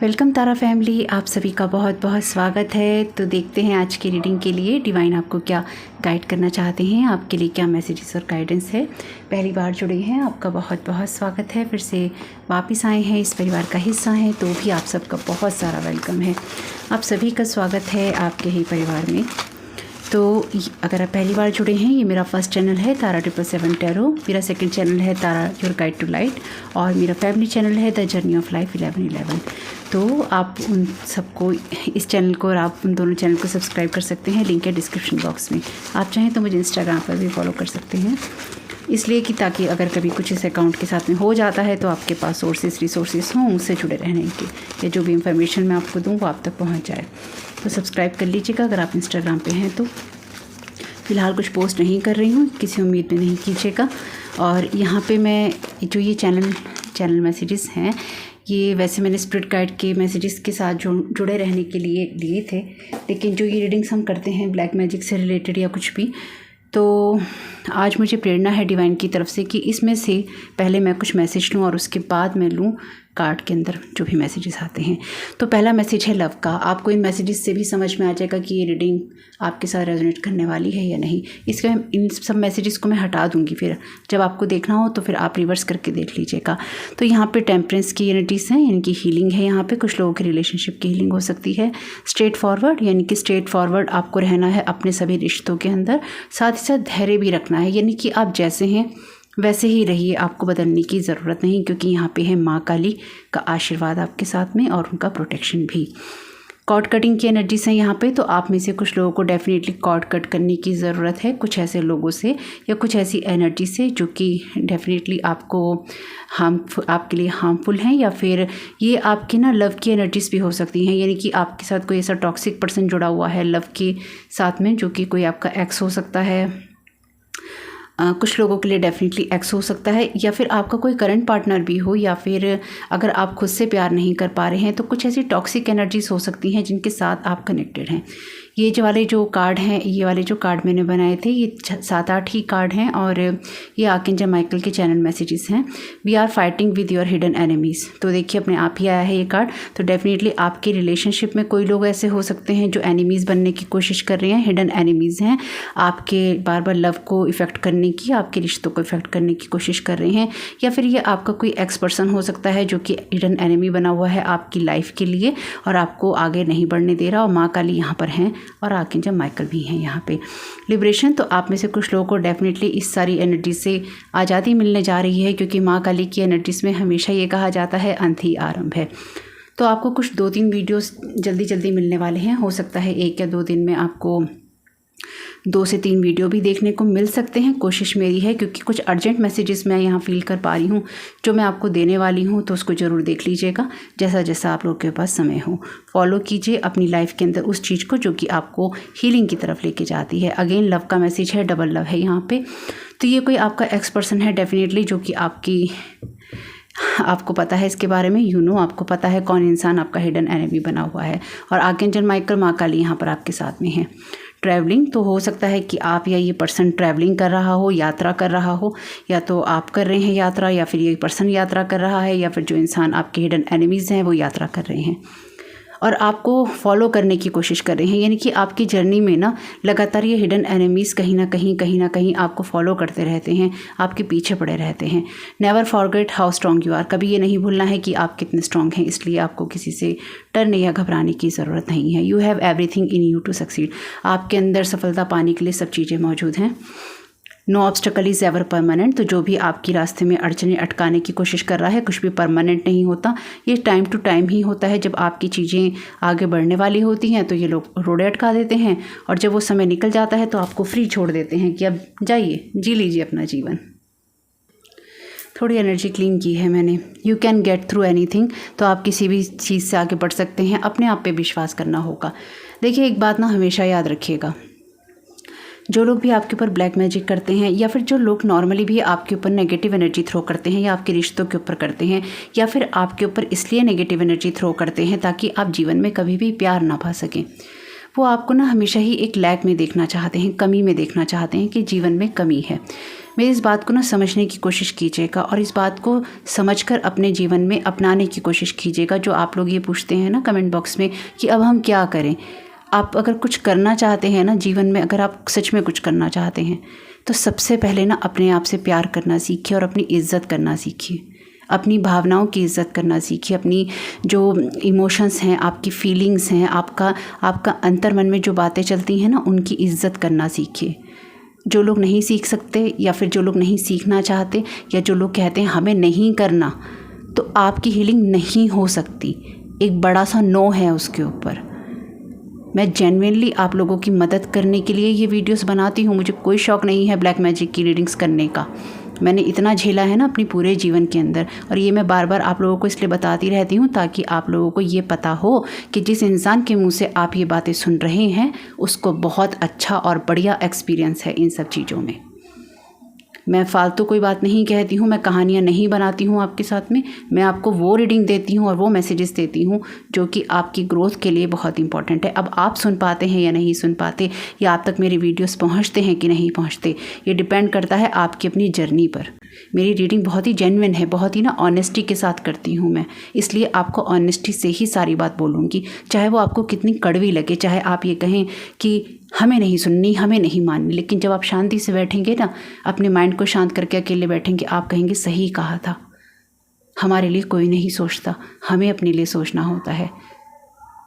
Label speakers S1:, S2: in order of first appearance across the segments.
S1: Welcome तारा family, आप सभी का बहुत बहुत स्वागत है। तो देखते हैं आज की रीडिंग के लिए डिवाइन आपको क्या गाइड करना चाहते हैं, आपके लिए क्या मैसेजेस और गाइडेंस है। पहली बार जुड़े हैं, आपका बहुत बहुत स्वागत है। फिर से वापस आए हैं, इस परिवार का हिस्सा हैं, तो भी आप सबका बहुत सारा वेलकम है। आप सभी का स्वागत है आपके ही परिवार में। तो अगर आप पहली बार जुड़े हैं, ये मेरा फर्स्ट चैनल है तारा 777 टैरो, मेरा सेकंड चैनल है तारा योर गाइड टू लाइट, और मेरा फैमिली चैनल है द जर्नी ऑफ लाइफ 1111। तो आप उन सबको, इस चैनल को और आप उन दोनों चैनल को सब्सक्राइब कर सकते हैं, लिंक है डिस्क्रिप्शन बॉक्स में। आप चाहें तो मुझे इंस्टाग्राम पर भी फॉलो कर सकते हैं, इसलिए कि ताकि अगर कभी कुछ इस अकाउंट के साथ में हो जाता है तो आपके पास सोर्सेस रिसोर्सेज हों उनसे जुड़े रहने के, या जो भी इंफॉर्मेशन मैं आपको दूँ वो आप तक पहुँच जाए। तो सब्सक्राइब कर लीजिएगा अगर आप इंस्टाग्राम पे हैं तो। फ़िलहाल कुछ पोस्ट नहीं कर रही हूँ, किसी उम्मीद में नहीं कीजिएगा। और यहाँ पे मैं जो ये चैनल मैसेजेस हैं, ये वैसे मैंने स्पिरिट गाइड के मैसेजेस के साथ जुड़े रहने के लिए लिए थे, लेकिन जो ये रीडिंग्स हम करते हैं ब्लैक मैजिक से रिलेटेड या कुछ भी, तो आज मुझे प्रेरणा है डिवाइन की तरफ से कि इसमें से पहले मैं कुछ मैसेज लूँ और उसके बाद मैं लूँ कार्ड के अंदर जो भी मैसेजेस आते हैं। तो पहला मैसेज है लव का। आपको इन मैसेजेस से भी समझ में आ जाएगा कि ये रीडिंग आपके साथ रेजोनेट करने वाली है या नहीं। इसके इन सब मैसेजेस को मैं हटा दूंगी, फिर जब आपको देखना हो तो फिर आप रिवर्स करके देख लीजिएगा। तो यहाँ पे टेम्परेंस की एनर्जीज हैं, इनकी हीलिंग है। यहाँ पे कुछ लोगों की रिलेशनशिप की हीलिंग हो सकती है। स्ट्रेट फॉरवर्ड, यानी कि स्ट्रेट फॉरवर्ड आपको रहना है अपने सभी रिश्तों के अंदर, साथ ही साथ धैर्य भी रखना है, यानी कि आप जैसे हैं वैसे ही रहिए, आपको बदलने की ज़रूरत नहीं, क्योंकि यहाँ पे है माँ काली का आशीर्वाद आपके साथ में और उनका प्रोटेक्शन भी। कॉर्ड कटिंग की एनर्जीज हैं यहाँ पे, तो आप में से कुछ लोगों को डेफिनेटली कॉर्ड कट करने की ज़रूरत है, कुछ ऐसे लोगों से या कुछ ऐसी एनर्जी से जो कि डेफिनेटली आपके लिए हार्मफुल हैं, या फिर ये आपकी ना लव की एनर्जीज भी हो सकती हैं, यानी कि आपके साथ कोई ऐसा टॉक्सिक पर्सन जुड़ा हुआ है लव के साथ में, जो कि कोई आपका एक्स हो सकता है। कुछ लोगों के लिए डेफिनेटली एक्स हो सकता है, या फिर आपका कोई करंट पार्टनर भी हो, या फिर अगर आप खुद से प्यार नहीं कर पा रहे हैं तो कुछ ऐसी टॉक्सिक एनर्जीज हो सकती हैं जिनके साथ आप कनेक्टेड हैं। ये वाले जो कार्ड मैंने बनाए थे, ये 7-8 ही कार्ड हैं, और ये आर्कएंजल माइकल के चैनल मैसेजेस हैं। We are fighting with your hidden enemies. तो देखिए अपने आप ही आया है ये कार्ड। तो डेफिनेटली आपके रिलेशनशिप में कोई लोग ऐसे हो सकते हैं जो एनिमीज़ बनने की कोशिश कर रहे हैं, हिडन एनिमीज़ हैं, आपके बार बार लव को इफ़ेक्ट करने की, आपके रिश्तों को इफ़ेक्ट करने की कोशिश कर रहे हैं। या फिर ये आपका कोई एक्स पर्सन हो सकता है जो कि हिडन एनिमी बना हुआ है आपकी लाइफ के लिए और आपको आगे नहीं बढ़ने दे रहा। और माँ काली यहाँ पर हैं और आर्कएंजल माइकल भी हैं यहाँ पे। लिबरेशन, तो आप में से कुछ लोगों को डेफिनेटली इस सारी एनर्जी से आज़ादी मिलने जा रही है, क्योंकि माँ काली की एनर्जीज में हमेशा ये कहा जाता है अंत ही आरंभ है। तो आपको कुछ 2-3 वीडियोस जल्दी मिलने वाले हैं। हो सकता है 1 या 2 दिन में आपको 2 से 3 वीडियो भी देखने को मिल सकते हैं। कोशिश मेरी है, क्योंकि कुछ अर्जेंट मैसेजेस मैं यहाँ फील कर पा रही हूँ जो मैं आपको देने वाली हूँ, तो उसको ज़रूर देख लीजिएगा जैसा जैसा आप लोगों के पास समय हो। फॉलो कीजिए अपनी लाइफ के अंदर उस चीज़ को जो कि आपको हीलिंग की तरफ लेके जाती है। अगेन लव का मैसेज है, डबल लव है यहाँ पे। तो ये कोई आपका एक्स पर्सन है डेफिनेटली, जो कि आपको पता है इसके बारे में, आपको पता है कौन इंसान आपका हिडन एनिमी बना हुआ है। और आर्कएंजल माइकल, माँ काली यहाँ पर आपके साथ में है। ट्रैवलिंग, तो हो सकता है कि आप या ये पर्सन ट्रैवलिंग कर रहा हो, यात्रा कर रहा हो, या तो आप कर रहे हैं यात्रा, या फिर ये पर्सन यात्रा कर रहा है, या फिर जो इंसान आपके हिडन एनिमीज़ हैं वो यात्रा कर रहे हैं और आपको फॉलो करने की कोशिश कर रहे हैं। यानी कि आपकी जर्नी में ना लगातार ये हिडन एनिमीज़ कहीं ना कहीं आपको फॉलो करते रहते हैं, आपके पीछे पड़े रहते हैं। Never forget how strong you are. कभी ये नहीं भूलना है कि आप कितने स्ट्रॉन्ग हैं, इसलिए आपको किसी से डरने या घबराने की ज़रूरत नहीं है। You have everything in you to succeed. आपके अंदर सफलता पाने के लिए सब चीज़ें मौजूद हैं। No obstacle is ever permanent. तो जो भी आपकी रास्ते में अड़चने अटकाने की कोशिश कर रहा है, कुछ भी परमानेंट नहीं होता। ये टाइम टू टाइम ही होता है। जब आपकी चीज़ें आगे बढ़ने वाली होती हैं तो ये लोग रोड़े अटका देते हैं, और जब वो समय निकल जाता है तो आपको फ्री छोड़ देते हैं कि अब जाइए, जी लीजिए अपना जीवन। थोड़ी एनर्जी क्लीन की है मैंने। You can get through anything. तो आप किसी भी चीज़ से आगे बढ़ सकते हैं, अपने आप पे विश्वास करना होगा। देखिए एक बात ना हमेशा याद रखिएगा, जो लोग भी आपके ऊपर ब्लैक मैजिक करते हैं, या फिर जो लोग नॉर्मली भी आपके ऊपर नेगेटिव एनर्जी थ्रो करते हैं, या आपके रिश्तों के ऊपर करते हैं, या फिर आपके ऊपर इसलिए नेगेटिव एनर्जी थ्रो करते हैं ताकि आप जीवन में कभी भी प्यार ना पा सकें, वो आपको ना हमेशा ही एक लैक में देखना चाहते हैं, कमी में देखना चाहते हैं कि जीवन में कमी है। मेरी इस बात को ना समझने की कोशिश कीजिएगा और इस बात को समझकर अपने जीवन में अपनाने की कोशिश कीजिएगा। जो आप लोग ये पूछते हैं ना कमेंट बॉक्स में कि अब हम क्या करें, आप अगर कुछ करना चाहते हैं ना जीवन में, अगर आप सच में कुछ करना चाहते हैं तो सबसे पहले ना अपने आप से प्यार करना सीखिए और अपनी इज़्ज़त करना सीखिए। अपनी भावनाओं की इज़्ज़त करना सीखिए। अपनी जो इमोशंस हैं, आपकी फीलिंग्स हैं, आपका अंतर मन में जो बातें चलती हैं ना, उनकी इज़्ज़त करना सीखिए। जो लोग नहीं सीख सकते या फिर जो लोग नहीं सीखना चाहते या जो लोग कहते हैं हमें नहीं करना, तो आपकी हीलिंग नहीं हो सकती। एक बड़ा सा नो है उसके ऊपर। मैं जेन्युइनली आप लोगों की मदद करने के लिए ये वीडियोस बनाती हूँ। मुझे कोई शौक़ नहीं है ब्लैक मैजिक की रीडिंग्स करने का। मैंने इतना झेला है ना अपनी पूरे जीवन के अंदर, और ये मैं बार बार आप लोगों को इसलिए बताती रहती हूँ ताकि आप लोगों को ये पता हो कि जिस इंसान के मुंह से आप ये बातें सुन रहे हैं उसको बहुत अच्छा और बढ़िया एक्सपीरियंस है इन सब चीज़ों में। मैं फालतू कोई बात नहीं कहती हूँ, मैं कहानियाँ नहीं बनाती हूँ आपके साथ में। मैं आपको वो रीडिंग देती हूँ और वो मैसेजेस देती हूँ जो कि आपकी ग्रोथ के लिए बहुत इंपॉर्टेंट है। अब आप सुन पाते हैं या नहीं सुन पाते, या आप तक मेरे वीडियोस पहुँचते हैं कि नहीं पहुँचते, ये डिपेंड करता है आपकी अपनी जर्नी पर। मेरी रीडिंग बहुत ही जेन्युइन है, बहुत ही ना ऑनेस्टी के साथ करती हूँ मैं, इसलिए आपको ऑनेस्टी से ही सारी बात बोलूँगी, चाहे वो आपको कितनी कड़वी लगे, चाहे आप ये कहें कि हमें नहीं सुननी, हमें नहीं माननी। लेकिन जब आप शांति से बैठेंगे ना, अपने माइंड को शांत करके अकेले बैठेंगे, आप कहेंगे सही कहा था। हमारे लिए कोई नहीं सोचता, हमें अपने लिए सोचना होता है।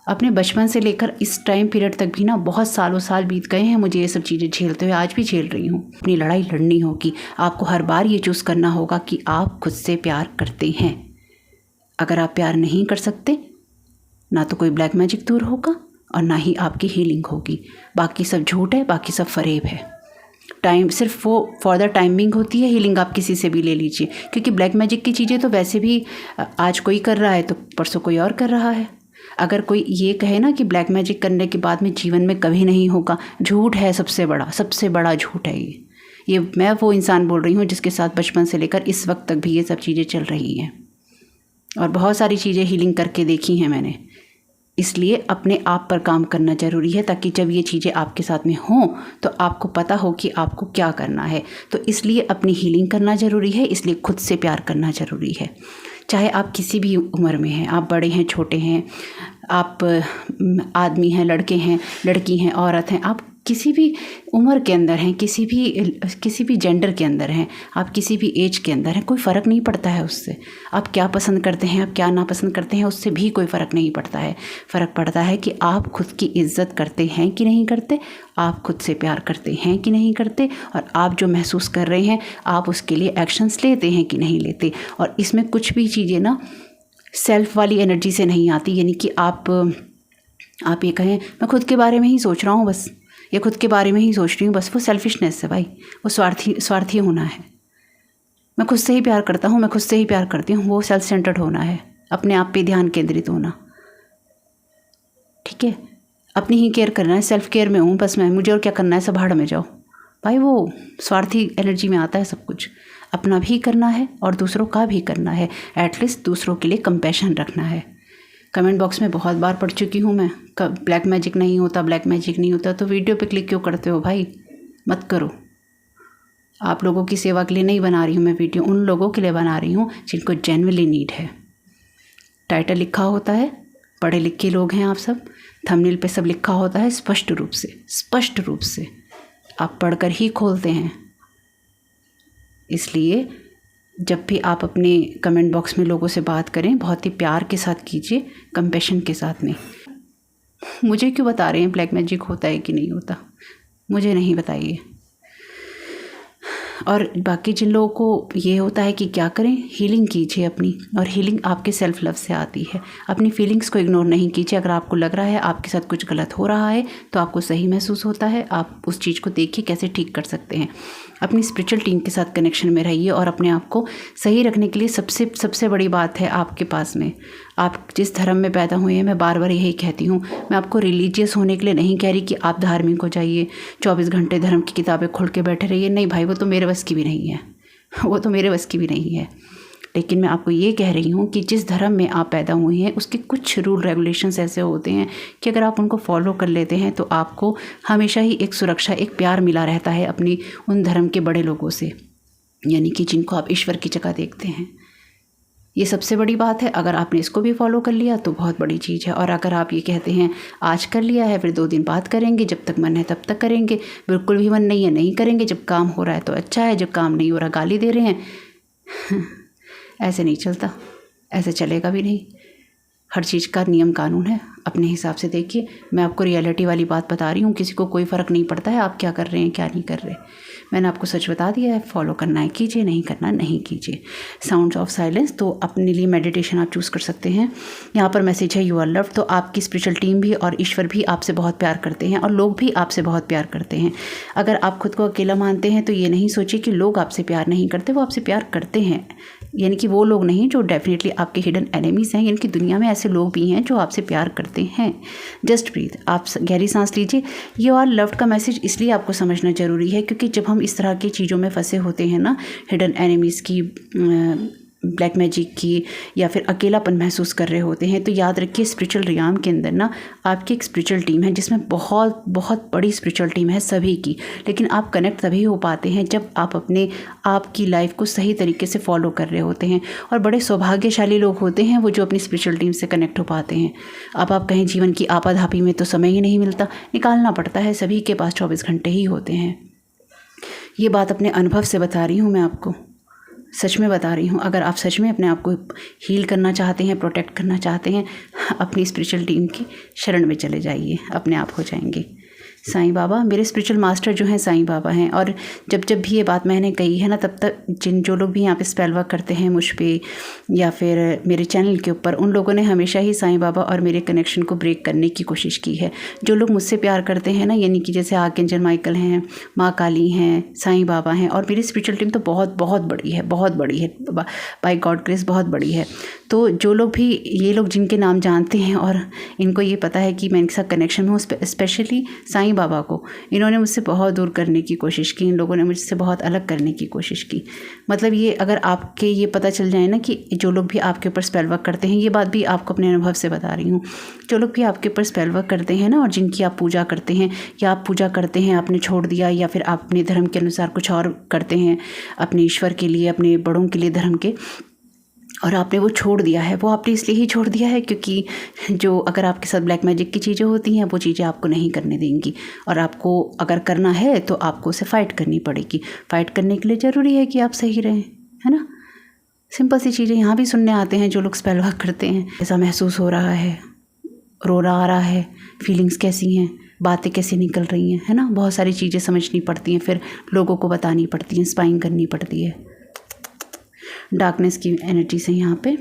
S1: अपने बचपन से लेकर इस टाइम पीरियड तक भी ना बहुत सालों साल बीत गए हैं मुझे ये सब चीज़ें झेलते हुए, आज भी झेल रही हूँ। अपनी लड़ाई लड़नी होगी। आपको हर बार ये चूज़ करना होगा कि आप खुद से प्यार करते हैं। अगर आप प्यार नहीं कर सकते, ना तो कोई ब्लैक मैजिक दूर होगा और ना ही आपकी हीलिंग होगी। बाकी सब झूठ है, बाकी सब फरेब है। टाइम सिर्फ वो फॉर द टाइमिंग होती है। हीलिंग आप किसी से भी ले लीजिए, क्योंकि ब्लैक मैजिक की चीज़ें तो वैसे भी आज कोई कर रहा है तो परसों कोई और कर रहा है। अगर कोई ये कहे ना कि ब्लैक मैजिक करने के बाद में जीवन में कभी नहीं होगा, झूठ है। सबसे बड़ा झूठ है ये मैं वो इंसान बोल रही हूँ जिसके साथ बचपन से लेकर इस वक्त तक भी ये सब चीज़ें चल रही हैं, और बहुत सारी चीज़ें हीलिंग करके देखी हैं मैंने। इसलिए अपने आप पर काम करना ज़रूरी है, ताकि जब ये चीज़ें आपके साथ में हों तो आपको पता हो कि आपको क्या करना है। तो इसलिए अपनी हीलिंग करना ज़रूरी है, इसलिए खुद से प्यार करना ज़रूरी है। चाहे आप किसी भी उम्र में हैं, आप बड़े हैं, छोटे हैं, आप आदमी हैं, लड़के हैं, लड़की हैं, औरत हैं, आप किसी भी उम्र के अंदर हैं, किसी भी जेंडर के अंदर हैं, आप किसी भी एज के अंदर हैं, कोई फ़र्क नहीं पड़ता है उससे। आप क्या पसंद करते हैं, आप क्या नापसंद करते हैं, उससे भी कोई फ़र्क नहीं पड़ता है। फ़र्क पड़ता है कि आप खुद की इज़्ज़त करते हैं कि नहीं करते, आप खुद से प्यार करते हैं कि नहीं करते, और आप जो महसूस कर रहे हैं आप उसके लिए एक्शंस लेते हैं कि नहीं लेते। और इसमें कुछ भी चीज़ें ना सेल्फ वाली एनर्जी से नहीं आती, यानी कि आप ये कहें मैं खुद के बारे में ही सोच रहा हूँ बस, ये खुद के बारे में ही सोच रही हूँ बस, वो सेल्फिशनेस है भाई, वो स्वार्थी होना है। मैं खुद से ही प्यार करता हूँ, मैं खुद से ही प्यार करती हूँ, वो सेल्फ सेंटर्ड होना है, अपने आप पे ध्यान केंद्रित होना। ठीक है, अपनी ही केयर करना है, सेल्फ केयर में हूँ बस मैं, मुझे और क्या करना है, सब भाड़ में जाओ भाई। वो स्वार्थी एनर्जी में आता है सब कुछ। अपना भी करना है और दूसरों का भी करना है, एटलीस्ट दूसरों के लिए कंपैशन रखना है। कमेंट बॉक्स में बहुत बार पढ़ चुकी हूँ मैं, ब्लैक मैजिक नहीं होता, ब्लैक मैजिक नहीं होता। तो वीडियो पे क्लिक क्यों करते हो भाई? मत करो। आप लोगों की सेवा के लिए नहीं बना रही हूँ मैं वीडियो, उन लोगों के लिए बना रही हूँ जिनको जेन्युइनली नीड है। टाइटल लिखा होता है, पढ़े लिखे लोग हैं आप सब, थंबनेल पे सब लिखा होता है स्पष्ट रूप से आप पढ़कर ही खोलते हैं। इसलिए जब भी आप अपने कमेंट बॉक्स में लोगों से बात करें, बहुत ही प्यार के साथ कीजिए, कंपैशन के साथ में। मुझे क्यों बता रहे हैं ब्लैक मैजिक होता है कि नहीं होता? मुझे नहीं बताइए। और बाकी जिन लोगों को ये होता है कि क्या करें, हीलिंग कीजिए अपनी, और हीलिंग आपके सेल्फ लव से आती है। अपनी फीलिंग्स को इग्नोर नहीं कीजिए। अगर आपको लग रहा है आपके साथ कुछ गलत हो रहा है तो आपको सही महसूस होता है, आप उस चीज़ को देखिए कैसे ठीक कर सकते हैं। अपनी स्पिरिचुअल टीम के साथ कनेक्शन में रहिए, और अपने आप को सही रखने के लिए सबसे बड़ी बात है आपके पास में, आप जिस धर्म में पैदा हुए हैं। मैं बार बार यही कहती हूँ, मैं आपको रिलीजियस होने के लिए नहीं कह रही कि आप धार्मिक हो जाइए, 24 घंटे धर्म की किताबें खोल के बैठे रहिए। नहीं भाई, वो तो मेरे बस की भी नहीं है, वो तो मेरे बस की भी नहीं है। लेकिन मैं आपको ये कह रही हूँ कि जिस धर्म में आप पैदा हुए हैं उसके कुछ रूल रेगुलेशंस ऐसे होते हैं कि अगर आप उनको फॉलो कर लेते हैं तो आपको हमेशा ही एक सुरक्षा, एक प्यार मिला रहता है अपनी उन धर्म के बड़े लोगों से। यानी कि जिनको आप ईश्वर की जगह देखते हैं। ये सबसे बड़ी बात है। अगर आपने इसको भी फॉलो कर लिया तो बहुत बड़ी चीज़ है। और अगर आप ये कहते हैं आज कर लिया है फिर 2 दिन बाद करेंगे, जब तक मन है तब तक करेंगे, बिल्कुल भी मन नहीं है नहीं करेंगे, जब काम हो रहा है तो अच्छा है, जब काम नहीं हो रहा गाली दे रहे हैं ऐसे नहीं चलता, ऐसे चलेगा भी नहीं। हर चीज़ का नियम कानून है, अपने हिसाब से देखिए। मैं आपको रियलिटी वाली बात बता रही हूँ, किसी को कोई फ़र्क नहीं पड़ता है आप क्या कर रहे हैं क्या नहीं कर रहे। मैंने आपको सच बता दिया है, फॉलो करना है कीजिए, नहीं करना नहीं कीजिए। साउंड्स ऑफ साइलेंस, तो अपने लिए मेडिटेशन आप चूज़ कर सकते हैं। यहाँ पर मैसेज है यू आर लव्ड, तो आपकी स्पिरिचुअल टीम भी और ईश्वर भी आपसे बहुत प्यार करते हैं और लोग भी आपसे बहुत प्यार करते हैं। अगर आप खुद को अकेला मानते हैं तो ये नहीं सोचिए कि लोग आपसे प्यार नहीं करते, वो आपसे प्यार करते हैं। यानी कि वो लोग नहीं जो डेफिनेटली आपके हिडन एनिमीज़ हैं, यानी कि दुनिया में ऐसे लोग भी हैं जो आपसे प्यार करते हैं। जस्ट ब्रीथ, आप गहरी सांस लीजिए। यू आर लव्ड का मैसेज इसलिए आपको समझना ज़रूरी है क्योंकि जब हम इस तरह की चीज़ों में फंसे होते हैं ना, हिडन एनिमीज़ की, ब्लैक मैजिक की, या फिर अकेलापन महसूस कर रहे होते हैं, तो याद रखिए स्पिरिचुअल रियाम के अंदर ना आपकी एक स्पिरिचुअल टीम है जिसमें बहुत बहुत बड़ी स्पिरिचुअल टीम है सभी की। लेकिन आप कनेक्ट तभी हो पाते हैं जब आप अपने आप की लाइफ को सही तरीके से फॉलो कर रहे होते हैं। और बड़े सौभाग्यशाली लोग होते हैं वो जो अपनी स्पिरिचुअल टीम से कनेक्ट हो पाते हैं। अब आप कहें जीवन की आपाधापी में तो समय ही नहीं मिलता, निकालना पड़ता है, सभी के पास 24 घंटे ही होते हैं। ये बात अपने अनुभव से बता रही हूँ मैं आपको, सच में बता रही हूँ। अगर आप सच में अपने आप को हील करना चाहते हैं, प्रोटेक्ट करना चाहते हैं, अपनी स्पिरिचुअल टीम की शरण में चले जाइए, अपने आप हो जाएंगे। साईं बाबा मेरे स्पिरिचुअल मास्टर जो हैं साईं बाबा हैं। और जब जब भी ये बात मैंने कही है ना, तब तक जो लोग भी यहाँ पे स्पेल वर्क करते हैं मुझ पे या फिर मेरे चैनल के ऊपर, उन लोगों ने हमेशा ही साईं बाबा और मेरे कनेक्शन को ब्रेक करने की कोशिश की है। जो लोग मुझसे प्यार करते हैं ना, यानी कि जैसे आर्कएंजल माइकल हैं, माँ काली हैं, साईं बाबा हैं, और मेरी स्पिरिचुअल टीम तो बहुत बहुत बड़ी है, बहुत बड़ी है, बाय गॉड ग्रेस बहुत बड़ी है। तो जो लोग भी, ये लोग जिनके नाम जानते हैं और इनको ये पता है कि मैं इनके साथ कनेक्शन में हूँ, स्पेशली साईं बाबा को, इन्होंने मुझसे बहुत दूर करने की कोशिश की, इन लोगों ने मुझसे बहुत अलग करने की कोशिश की। मतलब ये अगर आपके ये पता चल जाए ना कि जो लोग भी आपके ऊपर स्पेल वर्क करते हैं, ये बात भी आपको अपने अनुभव से बता रही हूँ, जो लोग भी आपके ऊपर स्पेल वर्क करते हैं ना और जिनकी आप पूजा करते हैं या आप पूजा करते हैं आपने छोड़ दिया, या फिर आप अपने धर्म के अनुसार कुछ और करते हैं, अपने ईश्वर के लिए, अपने बड़ों के लिए धर्म के, और आपने वो छोड़ दिया है, वो आपने इसलिए ही छोड़ दिया है क्योंकि जो अगर आपके साथ ब्लैक मैजिक की चीज़ें होती हैं वो चीज़ें आपको नहीं करने देंगी, और आपको अगर करना है तो आपको उसे फ़ाइट करनी पड़ेगी। फ़ाइट करने के लिए ज़रूरी है कि आप सही रहें, है ना। सिंपल सी चीज़ें यहाँ भी सुनने आते हैं जो लोग स्पेल वर्क करते हैं, ऐसा महसूस हो रहा है, रोना आ रहा है, फीलिंग्स कैसी हैं, बातें कैसे निकल रही हैं, है ना। बहुत सारी चीज़ें समझनी पड़ती हैं, फिर लोगों को बतानी पड़ती हैं, स्पाइंग करनी पड़ती है डार्कनेस की एनर्जी से। यहाँ पे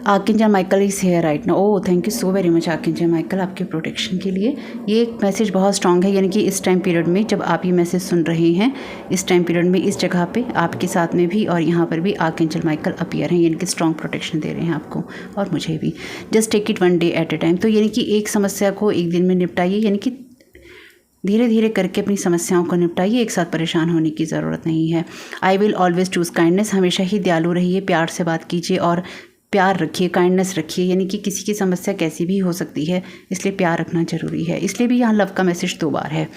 S1: archangel Michael is here right now. Oh thank you so very much archangel Michael आपके प्रोटेक्शन के लिए। ये मैसेज बहुत स्ट्रांग है, यानी कि इस टाइम पीरियड में जब आप ये मैसेज सुन रहे हैं, इस टाइम पीरियड में इस जगह पे आपके साथ में भी और यहाँ पर भी आर्कएंजल माइकल अपीयर हैं, यानी कि स्ट्रांग प्रोटेक्शन दे रहे हैं आपको और मुझे भी। Just take it 1 day at a time. तो यानी कि एक समस्या को एक दिन में निपटाइए, यानी कि धीरे धीरे करके अपनी समस्याओं को निपटाइए, एक साथ परेशान होने की ज़रूरत नहीं है। I will always choose kindness, हमेशा ही दयालु रहिए, प्यार से बात कीजिए और प्यार रखिए, काइंडनेस रखिए, यानी कि किसी की समस्या कैसी भी हो सकती है, इसलिए प्यार रखना ज़रूरी है। इसलिए भी यहाँ लव का मैसेज 2 बार है।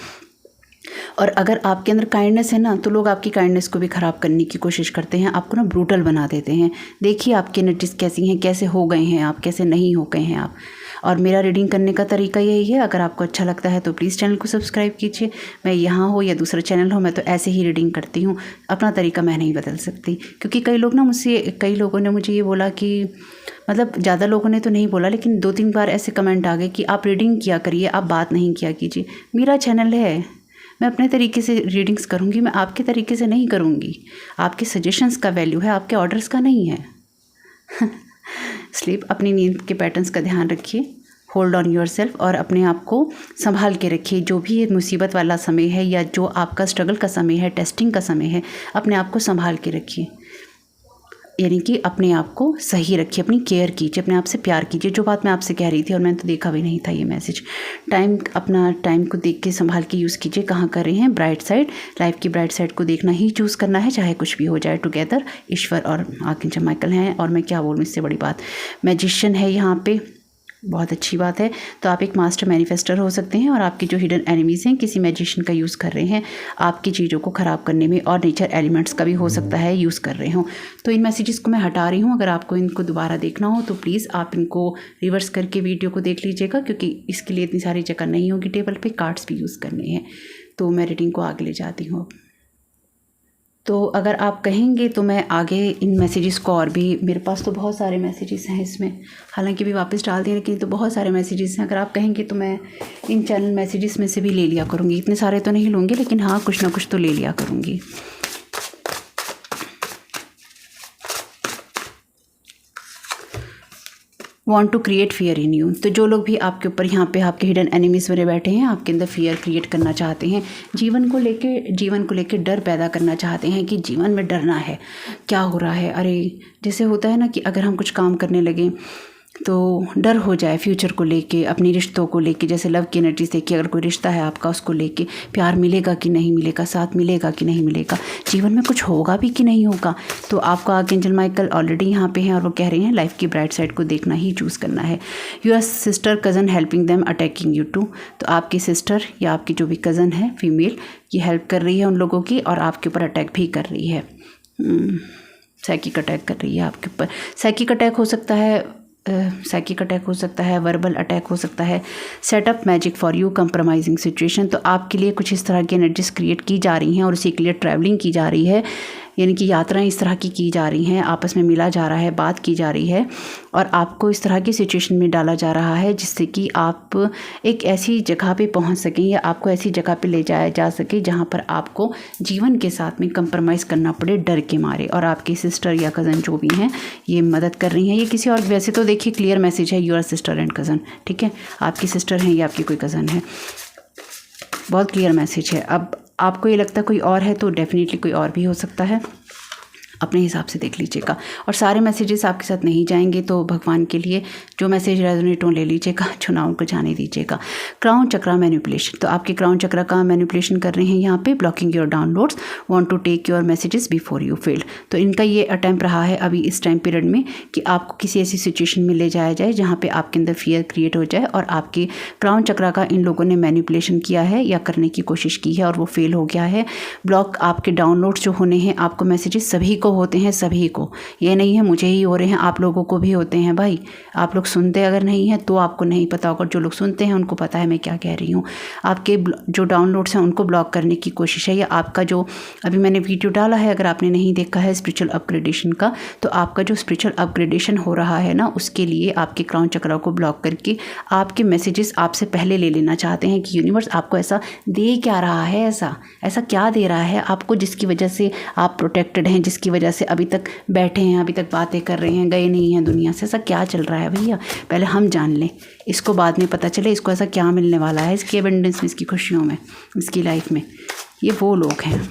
S1: और अगर आपके अंदर काइंडनेस है ना, तो लोग आपकी काइंडनेस को भी ख़राब करने की कोशिश करते हैं, आपको ना ब्रूटल बना देते हैं। देखिए आपकी एनर्जीज कैसी हैं, कैसे हो गए हैं आप, कैसे नहीं हो गए हैं आप। और मेरा रीडिंग करने का तरीका यही है। अगर आपको अच्छा लगता है तो प्लीज़ चैनल को सब्सक्राइब कीजिए। मैं यहाँ हो या दूसरा चैनल हो, मैं तो ऐसे ही रीडिंग करती हूँ, अपना तरीका मैं नहीं बदल सकती। क्योंकि कई लोगों ने मुझे ये बोला कि, मतलब ज़्यादा लोगों ने तो नहीं बोला, लेकिन 2-3 बार ऐसे कमेंट आ गए कि आप रीडिंग किया करिए, आप बात नहीं किया कीजिए। मेरा चैनल है, मैं अपने तरीके से रीडिंग्स करूँगी, मैं आपके तरीके से नहीं करूँगी। आपके सजेशंस का वैल्यू है, आपके ऑर्डर्स का नहीं है। स्लीप, अपनी नींद के पैटर्न्स का ध्यान रखिए, होल्ड ऑन योर सेल्फ, और अपने आप को संभाल के रखिए। जो भी ये मुसीबत वाला समय है या जो आपका स्ट्रगल का समय है, टेस्टिंग का समय है, अपने आप को संभाल के रखिए, यानी कि अपने आप को सही रखिए, अपनी केयर कीजिए, अपने आप से प्यार कीजिए। जो बात मैं आपसे कह रही थी और मैंने तो देखा भी नहीं था ये मैसेज। अपना टाइम को देख के संभाल के यूज़ कीजिए। कहाँ कर रहे हैं, ब्राइट साइड, लाइफ की ब्राइट साइड को देखना ही चूज़ करना है, चाहे कुछ भी हो जाए। टुगेदर ईश्वर और आर्कएंजल माइकल हैं, और मैं क्या बोलूँ इससे बड़ी बात। मैजिशियन है यहाँ पे, बहुत अच्छी बात है। तो आप एक मास्टर मैनिफेस्टर हो सकते हैं और आपके जो हिडन एनिमीज़ हैं किसी मैजिशियन का यूज़ कर रहे हैं आपकी चीज़ों को ख़राब करने में, और नेचर एलिमेंट्स का भी हो सकता है यूज़ कर रहे हों। तो इन मैसेजेस को मैं हटा रही हूँ। अगर आपको इनको दोबारा देखना हो तो प्लीज़ आप इनको रिवर्स करके वीडियो को देख लीजिएगा, क्योंकि इसके लिए इतनी सारी जगह नहीं होगी टेबल पर, कार्ड्स भी यूज़ करने हैं। तो मैं रीडिंग को आगे ले जाती हूँ। तो अगर आप कहेंगे तो मैं आगे इन मैसेजेस को, और भी मेरे पास तो बहुत सारे मैसेजेस हैं इसमें, हालांकि भी वापस डाल दिए लेकिन तो बहुत सारे मैसेजेस हैं। अगर आप कहेंगे तो मैं इन चैनल मैसेजेस में से भी ले लिया करूँगी। इतने सारे तो नहीं लूँगी लेकिन हाँ कुछ ना कुछ तो ले लिया करूँगी। Want to create fear in you. तो जो लोग भी आपके ऊपर यहाँ पे आपके हिडन एनिमीज़ बने बैठे हैं, आपके अंदर फियर क्रिएट करना चाहते हैं, जीवन को लेके डर पैदा करना चाहते हैं कि जीवन में डरना है, क्या हो रहा है। अरे जैसे होता है ना कि अगर हम कुछ काम करने लगें तो डर हो जाए फ्यूचर को लेके, अपने रिश्तों को लेके, जैसे लव की एनर्जी से कि अगर कोई रिश्ता है आपका उसको लेके प्यार मिलेगा कि नहीं मिलेगा, साथ मिलेगा कि नहीं मिलेगा, जीवन में कुछ होगा भी कि नहीं होगा। तो आपका आर्कएंजल माइकल ऑलरेडी यहाँ पे हैं और वो कह रहे हैं लाइफ की ब्राइट साइड को देखना ही चूज़ करना है। Your sister cousin helping them attacking you too. तो आपकी सिस्टर या आपकी जो भी कज़न है फीमेल, ये हेल्प कर रही है उन लोगों की और आपके ऊपर अटैक भी कर रही है। साइकिक अटैक कर रही है आपके ऊपर। साइकिक अटैक हो सकता है, साइकिक अटैक हो सकता है, वर्बल अटैक हो सकता है। Setup magic for you, compromising situation. तो आपके लिए कुछ इस तरह की एनर्जीज क्रिएट की जा रही हैं और उसी के लिए ट्रैवलिंग की जा रही है, यानी कि यात्राएं इस तरह की जा रही हैं, आपस में मिला जा रहा है, बात की जा रही है और आपको इस तरह की सिचुएशन में डाला जा रहा है जिससे कि आप एक ऐसी जगह पे पहुंच सकें या आपको ऐसी जगह पे ले जाया जा सके जहां पर आपको जीवन के साथ में कंप्रोमाइज़ करना पड़े डर के मारे। और आपकी सिस्टर या कज़न जो भी हैं ये मदद कर रही हैं। ये किसी और, वैसे तो देखिए क्लियर मैसेज है, यूर सिस्टर एंड कज़न, ठीक है, आपकी सिस्टर हैं या आपकी कोई कज़न है, बहुत क्लियर मैसेज है। अब आपको ये लगता है कोई और है तो डेफिनेटली कोई और भी हो सकता है, अपने हिसाब से देख लीजिएगा। और सारे मैसेजेस आपके साथ नहीं जाएंगे तो भगवान के लिए जो मैसेज रेजोनेट हो ले लीजिएगा, चुनाव को जाने दीजिएगा। क्राउन चक्रा मैनिपुलेशन। तो आपके क्राउन चक्रा का मैनिपुलेशन कर रहे हैं यहाँ पे, blocking your downloads, want to take your messages before you fail. तो इनका ये अटैम्प्ट रहा है अभी इस टाइम पीरियड में कि आपको किसी ऐसी सिचुएशन में ले जाया जाए जहाँ पे आपके अंदर फियर क्रिएट हो जाए और आपके क्राउन चक्रा का इन लोगों ने मैनिपुलेशन किया है या करने की कोशिश की है और वो फेल हो गया है। ब्लॉक आपके डाउनलोड्स जो होने हैं, आपको मैसेजेस सभी को होते हैं, सभी को, ये नहीं है मुझे ही हो रहे हैं, आप लोगों को भी होते हैं भाई। आप लोग सुनते अगर नहीं हैं तो आपको नहीं पता होगा, जो लोग सुनते हैं उनको पता है मैं क्या कह रही हूँ। आपके जो डाउनलोड्स हैं उनको ब्लॉक करने की कोशिश है, या आपका जो अभी मैंने वीडियो डाला है अगर आपने नहीं देखा है स्पिरिचुअल अपग्रेडेशन का, तो आपका जो स्पिरिचुअल अपग्रेडेशन हो रहा है ना, उसके लिए आपके क्राउन चक्रा को ब्लॉक करके आपके मैसेजेस आपसे पहले ले लेना चाहते हैं कि यूनिवर्स आपको ऐसा दे क्या रहा है, ऐसा क्या दे रहा है आपको जिसकी वजह से आप प्रोटेक्टेड हैं, जिसकी वजह से अभी तक बैठे हैं, अभी तक बातें कर रहे हैं, गए नहीं हैं दुनिया से। ऐसा क्या चल रहा है भैया, पहले हम जान लें, इसको बाद में पता चले इसको ऐसा क्या मिलने वाला है, इसकी एबंडेंस में, इसकी खुशियों में, इसकी लाइफ में। ये वो लोग हैं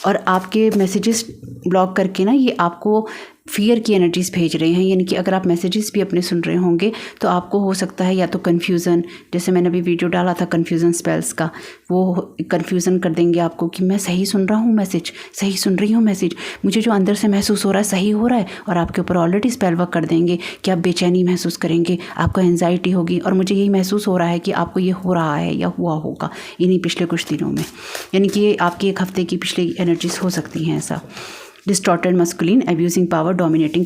S1: और आपके मैसेजेस ब्लॉक करके ना ये आपको फियर की एनर्जीज़ भेज रहे हैं। यानी कि अगर आप मैसेजेस भी अपने सुन रहे होंगे तो आपको हो सकता है या तो कन्फ्यूज़न, जैसे मैंने अभी वीडियो डाला था कन्फ्यूज़न स्पेल्स का, वो कन्फ्यूज़न कर देंगे आपको कि मैं सही सुन रहा हूँ मैसेज, सही सुन रही हूँ मैसेज, मुझे जो अंदर से महसूस हो रहा है सही हो रहा है, और आपके ऊपर ऑलरेडी स्पेल वर्क कर देंगे कि आप बेचैनी महसूस करेंगे, आपको एंजाइटी होगी और मुझे यही महसूस हो रहा है कि आपको ये हो रहा है या हुआ होगा इन्हीं पिछले कुछ दिनों में। यानी कि ये आपकी एक हफ्ते की पिछली एनर्जीज हो सकती हैं ऐसा। Distorted masculine, abusing power, dominating.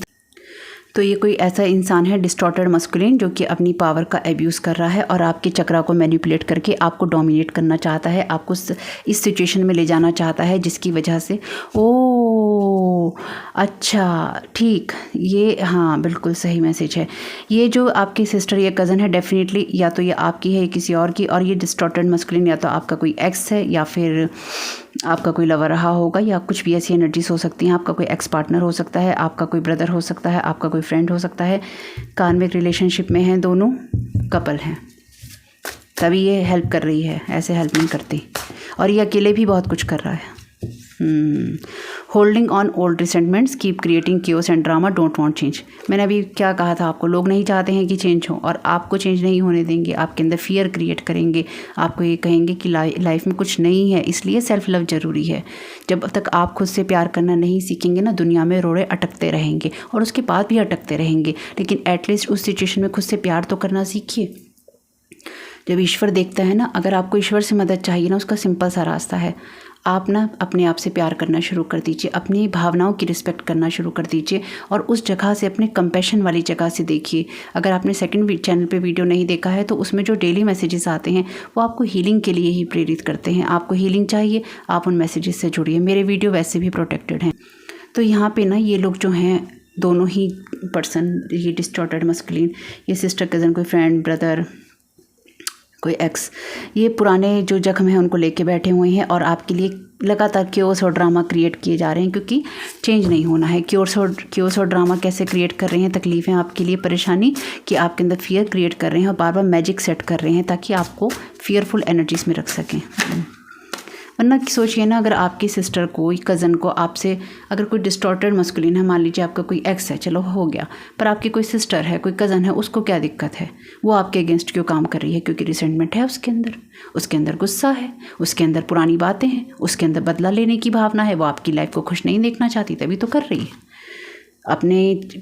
S1: तो ये कोई ऐसा इंसान है डिस्टॉर्टेड मस्कुलिन जो कि अपनी पावर का एब्यूज़ कर रहा है और आपके चक्रा को मैनिपुलेट करके आपको डोमिनेट करना चाहता है, आपको इस सिचुएशन में ले जाना चाहता है जिसकी वजह से अच्छा ठीक, ये हाँ बिल्कुल सही मैसेज है। ये जो आपकी सिस्टर या कज़न है डेफिनेटली या तो ये आपकी है या किसी और की, और ये डिस्टॉर्टेड मस्कुलिन या तो आपका कोई एक्स है या फिर आपका कोई लवर रहा होगा या कुछ भी ऐसी एनर्जीज हो सकती हैं। आपका कोई एक्स पार्टनर हो सकता है, आपका कोई ब्रदर हो सकता है, आपका कोई फ्रेंड हो सकता है, कार्मिक रिलेशनशिप में हैं, दोनों कपल हैं, तभी ये हेल्प कर रही है, ऐसे हेल्प नहीं करती। और ये अकेले भी बहुत कुछ कर रहा है। Holding on old resentments, keep creating chaos and drama, don't want change. मैंने अभी क्या कहा था आपको, लोग नहीं चाहते हैं कि चेंज हो और आपको चेंज नहीं होने देंगे, आपके अंदर फियर क्रिएट करेंगे, आपको ये कहेंगे कि लाइफ में कुछ नहीं है। इसलिए सेल्फ लव ज़रूरी है। जब तक आप खुद से प्यार करना नहीं सीखेंगे ना, दुनिया में रोड़े अटकते रहेंगे और उसके बाद भी अटकते रहेंगे, लेकिन एटलीस्ट उस सिचुएशन में खुद से प्यार तो करना सीखिए। जब ईश्वर देखता है ना, अगर आपको ईश्वर से मदद चाहिए ना, उसका सिंपल सा रास्ता है, आप ना अपने आप से प्यार करना शुरू कर दीजिए, अपनी भावनाओं की रिस्पेक्ट करना शुरू कर दीजिए और उस जगह से, अपने कंपैशन वाली जगह से देखिए। अगर आपने सेकंड चैनल पे वीडियो नहीं देखा है तो उसमें जो डेली मैसेजेस आते हैं वो आपको हीलिंग के लिए ही प्रेरित करते हैं। आपको हीलिंग चाहिए, आप उन मैसेजेस से जुड़िए। मेरे वीडियो वैसे भी प्रोटेक्टेड हैं। तो यहाँ पर ना ये लोग जो हैं, दोनों ही पर्सन, ये डिस्टॉर्टेड मस्कुलिन, ये सिस्टर कज़न, कोई फ्रेंड, ब्रदर, कोई एक्स, ये पुराने जो जख्म हैं उनको लेके बैठे हुए हैं और आपके लिए लगातार क्योस और ड्रामा क्रिएट किए जा रहे हैं, क्योंकि चेंज नहीं होना है। क्योस और ड्रामा कैसे क्रिएट कर रहे हैं, तकलीफ़ें आपके लिए, परेशानी, कि आपके अंदर फियर क्रिएट कर रहे हैं और बार बार मैजिक सेट कर रहे हैं ताकि आपको फियरफुल एनर्जीज में रख सकें। वरना सोचिए ना, अगर आपकी सिस्टर को, कज़न को आपसे अगर कोई डिस्टॉर्टेड मस्कुलिन है, मान लीजिए आपका कोई एक्स है, चलो हो गया, पर आपकी कोई सिस्टर है, कोई कज़न है, उसको क्या दिक्कत है? वो आपके अगेंस्ट क्यों काम कर रही है? क्योंकि रिसेंटमेंट है उसके अंदर गुस्सा है, उसके अंदर पुरानी बातें हैं, उसके अंदर बदला लेने की भावना है, वो आपकी लाइफ को खुश नहीं देखना चाहती, तभी तो कर रही है। अपने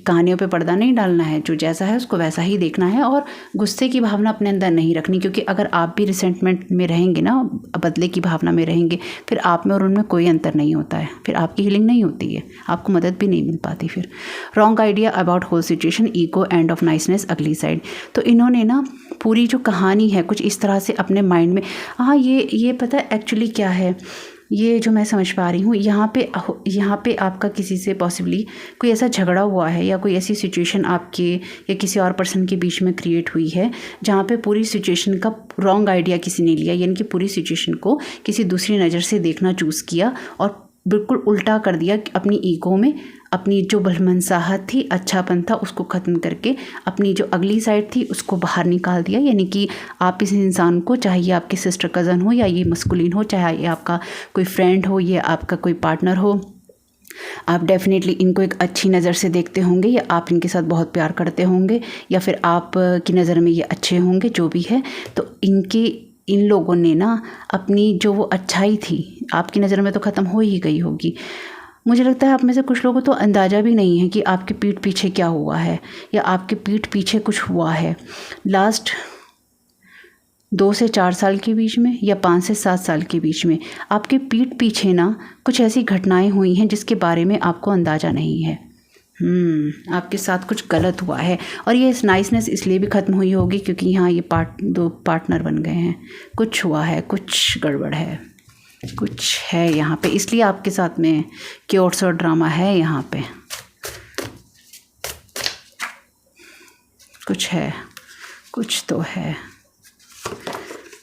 S1: कहानियों पे पर्दा नहीं डालना है, जो जैसा है उसको वैसा ही देखना है और गुस्से की भावना अपने अंदर नहीं रखनी, क्योंकि अगर आप भी रिसेंटमेंट में रहेंगे ना, बदले की भावना में रहेंगे, फिर आप में और उनमें कोई अंतर नहीं होता है, फिर आपकी हीलिंग नहीं होती है, आपको मदद भी नहीं मिल पाती। फिर wrong idea about whole situation, ego, end of niceness, ugly side. तो इन्होंने ना पूरी जो कहानी है कुछ इस तरह से अपने माइंड में, हाँ ये पता है एक्चुअली क्या है, ये जो मैं समझ पा रही हूँ, यहाँ पे आपका किसी से पॉसिबली कोई ऐसा झगड़ा हुआ है या कोई ऐसी सिचुएशन आपके या किसी और पर्सन के बीच में क्रिएट हुई है जहाँ पे पूरी सिचुएशन का रॉन्ग आइडिया किसी ने लिया, यानी कि पूरी सिचुएशन को किसी दूसरी नज़र से देखना चूज़ किया और बिल्कुल उल्टा कर दिया अपनी ईगो में। अपनी जो भलमनसाहत थी, अच्छापन था, उसको ख़त्म करके अपनी जो अगली साइड थी उसको बाहर निकाल दिया। यानी कि आप इस इंसान को, चाहे ये आपके सिस्टर कज़न हो या ये मस्कुलिन हो, चाहे ये आपका कोई फ्रेंड हो, ये आपका कोई पार्टनर हो, आप डेफिनेटली इनको एक अच्छी नज़र से देखते होंगे या आप इनके साथ बहुत प्यार करते होंगे या फिर आप की नज़र में ये अच्छे होंगे, जो भी है। तो इन लोगों ने ना अपनी जो वो अच्छाई थी आपकी नज़र में तो ख़त्म हो ही गई होगी। मुझे लगता है आप में से कुछ लोगों को तो अंदाज़ा भी नहीं है कि आपके पीठ पीछे क्या हुआ है या आपके पीठ पीछे कुछ हुआ है लास्ट 2 से 4 साल के बीच में या 5 से 7 साल के बीच में। आपके पीठ पीछे ना कुछ ऐसी घटनाएं हुई हैं जिसके बारे में आपको अंदाज़ा नहीं है। आपके साथ कुछ गलत हुआ है और ये नाइसनेस इसलिए भी ख़त्म हुई होगी क्योंकि यहाँ ये दो पार्टनर बन गए हैं। कुछ हुआ है, कुछ गड़बड़ है, कुछ है यहाँ पे, इसलिए आपके साथ में क्योर्स और ड्रामा है। यहाँ पे कुछ है, कुछ तो है।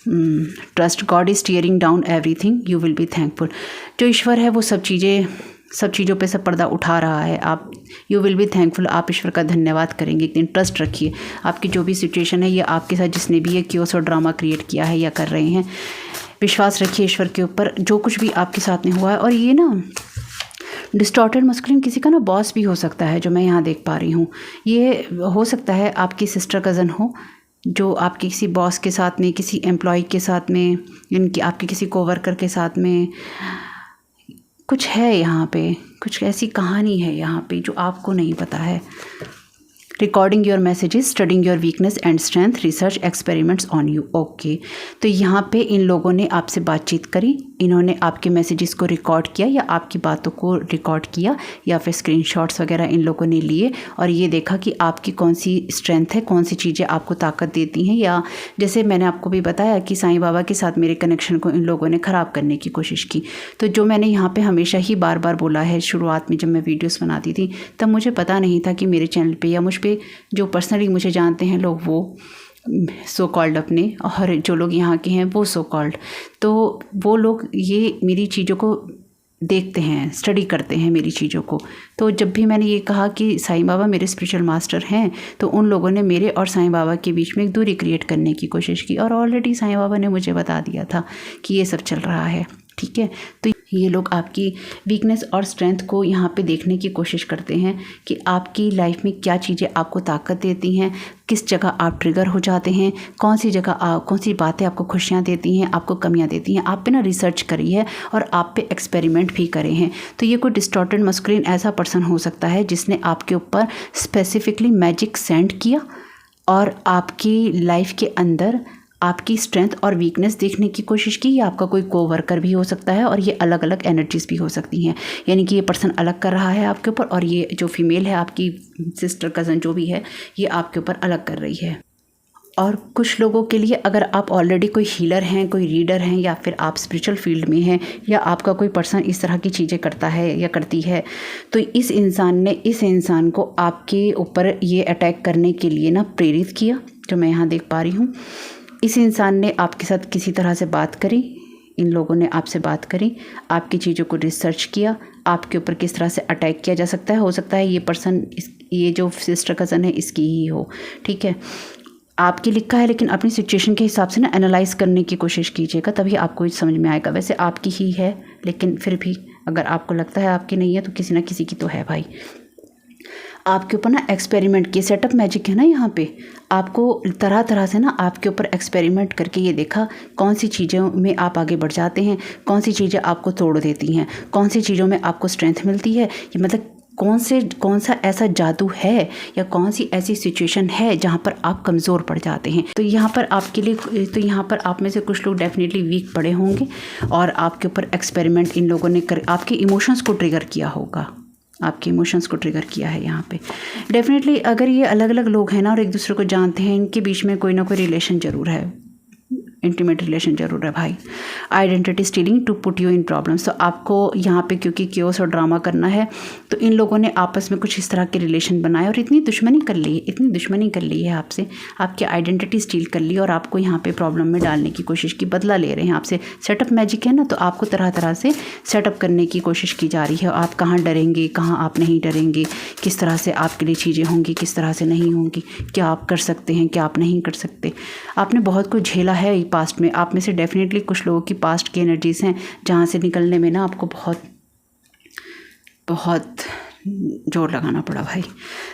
S1: Trust God is tearing down everything, you will be thankful. जो ईश्वर है वो सब चीज़ों पे सब पर्दा उठा रहा है। आप यू विल बी थैंकफुल, आप ईश्वर का धन्यवाद करेंगे। एक दिन ट्रस्ट रखिए, आपकी जो भी सिचुएशन है, ये आपके साथ जिसने भी ये क्योर्स और ड्रामा क्रिएट किया है या कर रहे हैं, विश्वास रखिए ईश्वर के ऊपर, जो कुछ भी आपके साथ में हुआ है। और ये ना डिस्टॉर्टेड मस्कुलिन किसी का ना बॉस भी हो सकता है, जो मैं यहाँ देख पा रही हूँ। ये हो सकता है आपकी सिस्टर कज़न हो, जो आपके किसी बॉस के साथ में, किसी एम्प्लॉय के साथ में, इनकी आपके किसी कोवर्कर के साथ में कुछ है। यहाँ पे कुछ ऐसी कहानी है यहाँ पे जो आपको नहीं पता है। Recording your messages, studying your weakness and strength, research experiments on you. Okay, तो यहाँ पे इन लोगों ने आपसे बातचीत करी, इन्होंने आपके मैसेजेस को रिकॉर्ड किया या आपकी बातों को रिकॉर्ड किया या फिर स्क्रीनशॉट्स वगैरह इन लोगों ने लिए और ये देखा कि आपकी कौन सी स्ट्रेंथ है, कौन सी चीज़ें आपको ताकत देती हैं। या जैसे मैंने आपको भी बताया कि साईं बाबा के साथ मेरे कनेक्शन को इन लोगों ने ख़राब करने की कोशिश की। तो जो मैंने यहाँ पर हमेशा ही बार बार बोला है, शुरुआत में जब मैं वीडियोज़ बनाती थी तब मुझे पता नहीं था कि मेरे चैनल पर या मुझ पर जो पर्सनली मुझे जानते हैं लोग, वो सो कॉल्ड अपने, और जो लोग यहाँ के हैं वो सो कॉल्ड, तो वो लोग ये मेरी चीज़ों को देखते हैं, स्टडी करते हैं मेरी चीज़ों को। तो जब भी मैंने ये कहा कि साईं बाबा मेरे स्पिरिचुअल मास्टर हैं, तो उन लोगों ने मेरे और साईं बाबा के बीच में एक दूरी क्रिएट करने की कोशिश की और ऑलरेडी साईं बाबा ने मुझे बता दिया था कि ये सब चल रहा है। ठीक है, तो ये लोग आपकी वीकनेस और स्ट्रेंथ को यहाँ पे देखने की कोशिश करते हैं कि आपकी लाइफ में क्या चीज़ें आपको ताकत देती हैं, किस जगह आप ट्रिगर हो जाते हैं, कौन सी जगह कौन सी बातें आपको खुशियाँ देती हैं, आपको कमियाँ देती हैं। आप पे ना रिसर्च करी है और आप पे एक्सपेरिमेंट भी करे हैं। तो ये कोई डिस्टॉर्टेड मस्कुलिन ऐसा पर्सन हो सकता है जिसने आपके ऊपर स्पेसिफिकली मैजिक सेंड किया और आपकी लाइफ के अंदर आपकी स्ट्रेंथ और वीकनेस देखने की कोशिश की। या आपका कोई कोवर्कर भी हो सकता है और ये अलग अलग एनर्जीज भी हो सकती हैं, यानी कि ये पर्सन अलग कर रहा है आपके ऊपर और ये जो फीमेल है आपकी सिस्टर कज़न जो भी है ये आपके ऊपर अलग कर रही है। और कुछ लोगों के लिए अगर आप ऑलरेडी कोई हीलर हैं, कोई रीडर हैं या फिर आप स्पिरिचुअल फील्ड में हैं या आपका कोई पर्सन इस तरह की चीज़ें करता है या करती है, तो इस इंसान को आपके ऊपर ये अटैक करने के लिए ना प्रेरित किया, जो मैं यहाँ देख पा रही हूँ। इस इंसान ने आपके साथ किसी तरह से बात करी, इन लोगों ने आपसे बात करी, आपकी चीज़ों को रिसर्च किया, आपके ऊपर किस तरह से अटैक किया जा सकता है। हो सकता है ये पर्सन ये जो सिस्टर कज़न है इसकी ही हो, ठीक है। आपकी लिखा है लेकिन अपनी सिचुएशन के हिसाब से ना एनालाइज करने की कोशिश कीजिएगा, तभी आपको समझ में आएगा। वैसे आपकी ही है लेकिन फिर भी अगर आपको लगता है आपकी नहीं है तो किसी ना किसी की तो है भाई। आपके ऊपर ना एक्सपेरिमेंट की सेटअप मैजिक है ना, यहाँ पे आपको तरह तरह से ना आपके ऊपर एक्सपेरिमेंट करके ये देखा कौन सी चीज़ों में आप आगे बढ़ जाते हैं, कौन सी चीज़ें आपको तोड़ देती हैं, कौन सी चीज़ों में आपको स्ट्रेंथ मिलती है। ये मतलब कौन सा ऐसा जादू है या कौन सी ऐसी सिचुएशन है जहाँ पर आप कमज़ोर पड़ जाते हैं। तो यहाँ पर आपके लिए तो यहाँ पर आप में से कुछ लोग डेफिनेटली वीक पड़े होंगे और आपके ऊपर एक्सपेरिमेंट इन लोगों ने आपके इमोशंस को ट्रिगर किया होगा, आपके इमोशंस को ट्रिगर किया है यहाँ पे। डेफिनेटली अगर ये अलग अलग लोग हैं ना और एक दूसरे को जानते हैं, इनके बीच में कोई ना कोई रिलेशन ज़रूर है, इंटीमेट रिलेशन ज़रूर है भाई। Identity stealing to put you in problems. तो आपको यहाँ पे क्योंकि क्योस और ड्रामा करना है तो इन लोगों ने आपस में कुछ इस तरह के रिलेशन बनाए और इतनी दुश्मनी कर ली है आपसे, आपकी आइडेंटिटी स्टील कर ली और आपको यहाँ पे प्रॉब्लम में डालने की कोशिश की, बदला ले रहे हैं आपसे। सेटअप मैजिक है ना, तो आपको तरह तरह से सेटअप करने की कोशिश की जा रही है। आप कहाँ डरेंगे, कहाँ आप नहीं डरेंगे, किस तरह से आपके लिए चीज़ें होंगी, किस तरह से नहीं होंगी, क्या आप कर सकते हैं, क्या आप नहीं कर सकते। आपने बहुत कुछ झेला है पास्ट में। आप में से डेफिनेटली कुछ लोगों की पास्ट की एनर्जीज हैं जहाँ से निकलने में ना आपको बहुत बहुत जोर लगाना पड़ा भाई।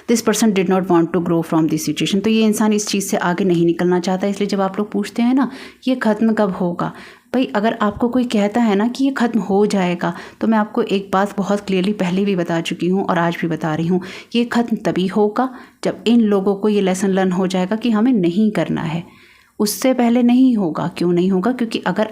S1: This person did not want to grow from this situation. तो ये इंसान इस चीज़ से आगे नहीं निकलना चाहता। इसलिए जब आप लोग पूछते हैं ना ये ख़त्म कब होगा, भाई अगर आपको कोई कहता है ना कि ये ख़त्म हो जाएगा, तो मैं आपको एक बात बहुत क्लियरली पहले भी बता चुकी हूँ और आज भी बता रही हूँ, ये ख़त्म तभी होगा जब इन लोगों को ये लेसन लर्न हो जाएगा कि हमें नहीं करना है। उससे पहले नहीं होगा। क्यों नहीं होगा? क्योंकि अगर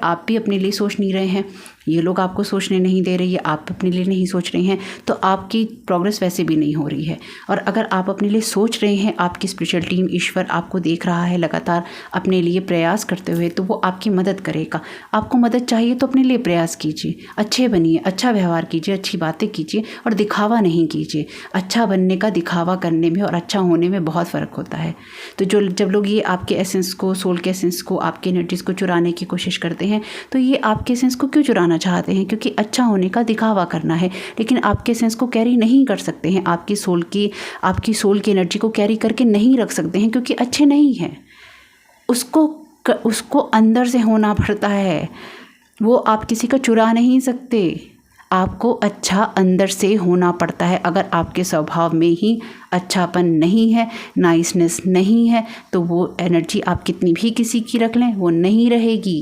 S1: आप भी अपने लिए सोच नहीं रहे हैं, ये लोग आपको सोचने नहीं दे रहे, आप अपने लिए नहीं सोच रहे हैं, तो आपकी प्रोग्रेस वैसे भी नहीं हो रही है। और अगर आप अपने लिए सोच रहे हैं, आपकी स्पिरिचुअल टीम ईश्वर आपको देख रहा है लगातार अपने लिए प्रयास करते हुए, तो वो आपकी मदद करेगा। आपको मदद चाहिए तो अपने लिए प्रयास कीजिए, अच्छे बनिए, अच्छा व्यवहार कीजिए, अच्छी बातें कीजिए और दिखावा नहीं कीजिए। अच्छा बनने का दिखावा करने में और अच्छा होने में बहुत फ़र्क होता है। तो जब लोग ये आपके एसेंस को, सोल के एसेंस को, आपके एनर्जीज़ को चुराने की कोशिश करते हैं, तो ये आपके एसेंस को क्यों चुराना चाहते हैं? क्योंकि अच्छा होने का दिखावा करना है, लेकिन आपके सेंस को कैरी नहीं कर सकते हैं, आपकी सोल की एनर्जी को कैरी करके नहीं रख सकते हैं, क्योंकि अच्छे नहीं हैं। उसको अंदर से होना पड़ता है, वो आप किसी का चुरा नहीं सकते। आपको अच्छा अंदर से होना पड़ता है। अगर आपके स्वभाव में ही अच्छापन नहीं है, नाइसनेस नहीं है, तो वो एनर्जी आप कितनी भी किसी की रख लें, वो नहीं रहेगी,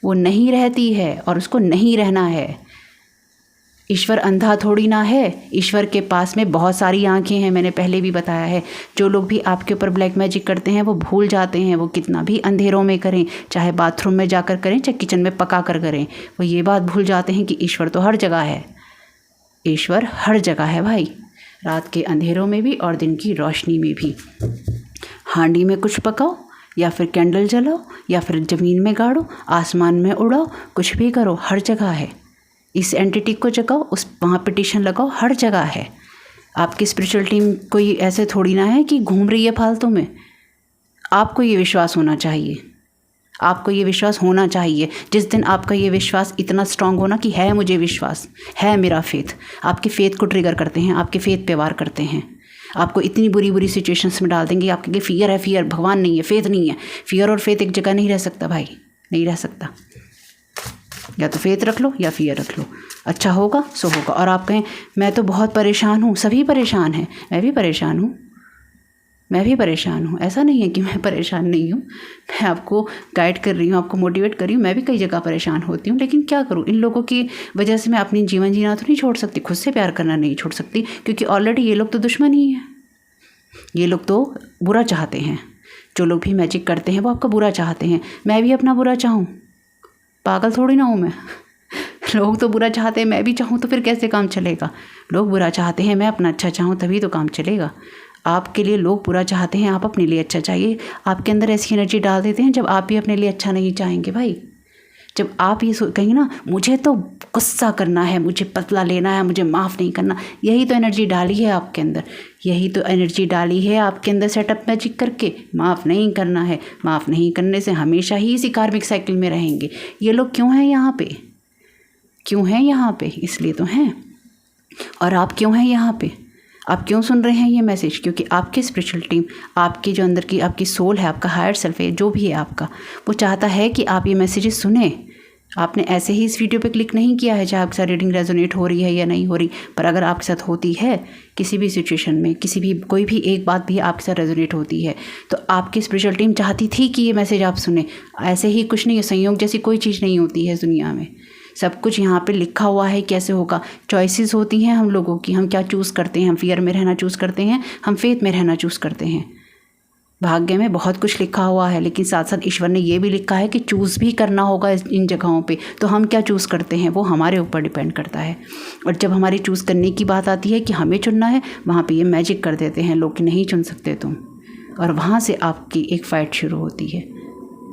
S1: वो नहीं रहती है और उसको नहीं रहना है। ईश्वर अंधा थोड़ी ना है, ईश्वर के पास में बहुत सारी आंखें हैं। मैंने पहले भी बताया है, जो लोग भी आपके ऊपर ब्लैक मैजिक करते हैं वो भूल जाते हैं, वो कितना भी अंधेरों में करें, चाहे बाथरूम में जाकर करें, चाहे किचन में पका कर करें, वो ये बात भूल जाते हैं कि ईश्वर तो हर जगह है। ईश्वर हर जगह है भाई, रात के अंधेरों में भी और दिन की रोशनी में भी। हांडी में कुछ पकाओ या फिर कैंडल जलाओ या फिर ज़मीन में गाड़ो, आसमान में उड़ाओ, कुछ भी करो, हर जगह है। इस एंटिटी को जगाओ, वहाँ पिटिशन लगाओ, हर जगह है। आपकी स्पिरिचुअल टीम कोई ऐसे थोड़ी ना है कि घूम रही है फालतू में। आपको ये विश्वास होना चाहिए, आपको ये विश्वास होना चाहिए। जिस दिन आपका ये विश्वास इतना स्ट्रांग होना कि है मुझे विश्वास, है मेरा फेथ, आपके फेथ को ट्रिगर करते हैं, आपके फेथ पे वार करते हैं, आपको इतनी बुरी बुरी सिचुएशंस में डाल देंगे। आपके फियर है, फियर, भगवान नहीं है, फेथ नहीं है। फियर और फेथ एक जगह नहीं रह सकता भाई, नहीं रह सकता।
S2: या तो फेथ रख लो या फियर रख लो, अच्छा होगा सो होगा। और आप कहें मैं तो बहुत परेशान हूँ, सभी परेशान हैं, मैं भी परेशान हूँ, मैं भी परेशान हूँ, ऐसा नहीं है कि मैं परेशान नहीं हूँ। मैं आपको गाइड कर रही हूँ, आपको मोटिवेट कर रही हूँ, मैं भी कई जगह परेशान होती हूँ, लेकिन क्या करूँ, इन लोगों की वजह से मैं अपनी जीवन जीना तो नहीं छोड़ सकती, खुद से प्यार करना नहीं छोड़ सकती, क्योंकि ऑलरेडी ये लोग तो दुश्मन ही हैं, ये लोग तो बुरा चाहते हैं। जो लोग भी मैजिक करते हैं वो आपका बुरा चाहते हैं। मैं भी अपना बुरा चाहूँ, पागल थोड़ी ना हूँ मैं। लोग तो बुरा चाहते हैं, मैं भी चाहूँ तो फिर कैसे काम चलेगा। लोग बुरा चाहते हैं, मैं अपना अच्छा चाहूँ तभी तो काम चलेगा। आपके लिए लोग बुरा चाहते हैं, आप अपने लिए अच्छा चाहिए। आपके अंदर ऐसी एनर्जी डाल देते हैं जब आप भी अपने लिए अच्छा नहीं चाहेंगे भाई। जब आप ये कहेंगे ना मुझे तो गुस्सा करना है, मुझे बदला लेना है, मुझे माफ़ नहीं करना, यही तो एनर्जी डाली है आपके अंदर, यही तो एनर्जी डाली है आपके अंदर सेटअप मैजिक करके। माफ़ नहीं करना है, माफ़ नहीं करने से हमेशा ही इसी कार्मिक साइकिल में रहेंगे। ये लोग क्यों हैं यहाँ पे, क्यों हैं यहाँ पे, इसलिए तो हैं। और आप क्यों हैं यहाँ पे, आप क्यों सुन रहे हैं ये मैसेज, क्योंकि आपकी स्पिरिचुअल टीम, आपकी जो अंदर की आपकी सोल है, आपका हायर सेल्फ है, जो भी है आपका, वो चाहता है कि आप ये मैसेजेस सुने। आपने ऐसे ही इस वीडियो पे क्लिक नहीं किया है चाहे आपके साथ रीडिंग रेजोनेट हो रही है या नहीं हो रही, पर अगर आपके साथ होती है किसी भी सिचुएशन में, किसी भी कोई भी एक बात भी आपके साथ रेजोनेट होती है, तो आपकी स्पिरिचुअल टीम चाहती थी कि ये मैसेज आप सुने। ऐसे ही कुछ नहीं है, संयोग जैसी कोई चीज़ नहीं होती है दुनिया में, सब कुछ यहाँ पे लिखा हुआ है कैसे होगा। चॉइसेस होती हैं हम लोगों की, हम क्या चूज़ करते हैं। हम फियर में रहना चूज़ करते हैं, हम फेथ में रहना चूज़ करते हैं। भाग्य में बहुत कुछ लिखा हुआ है, लेकिन साथ साथ ईश्वर ने ये भी लिखा है कि चूज़ भी करना होगा इन जगहों पे। तो हम क्या चूज़ करते हैं वो हमारे ऊपर डिपेंड करता है। और जब हमारी चूज़ करने की बात आती है कि हमें चुनना है, वहाँ पे ये मैजिक कर देते हैं लोग कि नहीं चुन सकते तुम। और वहाँ से आपकी एक फ़ाइट शुरू होती है।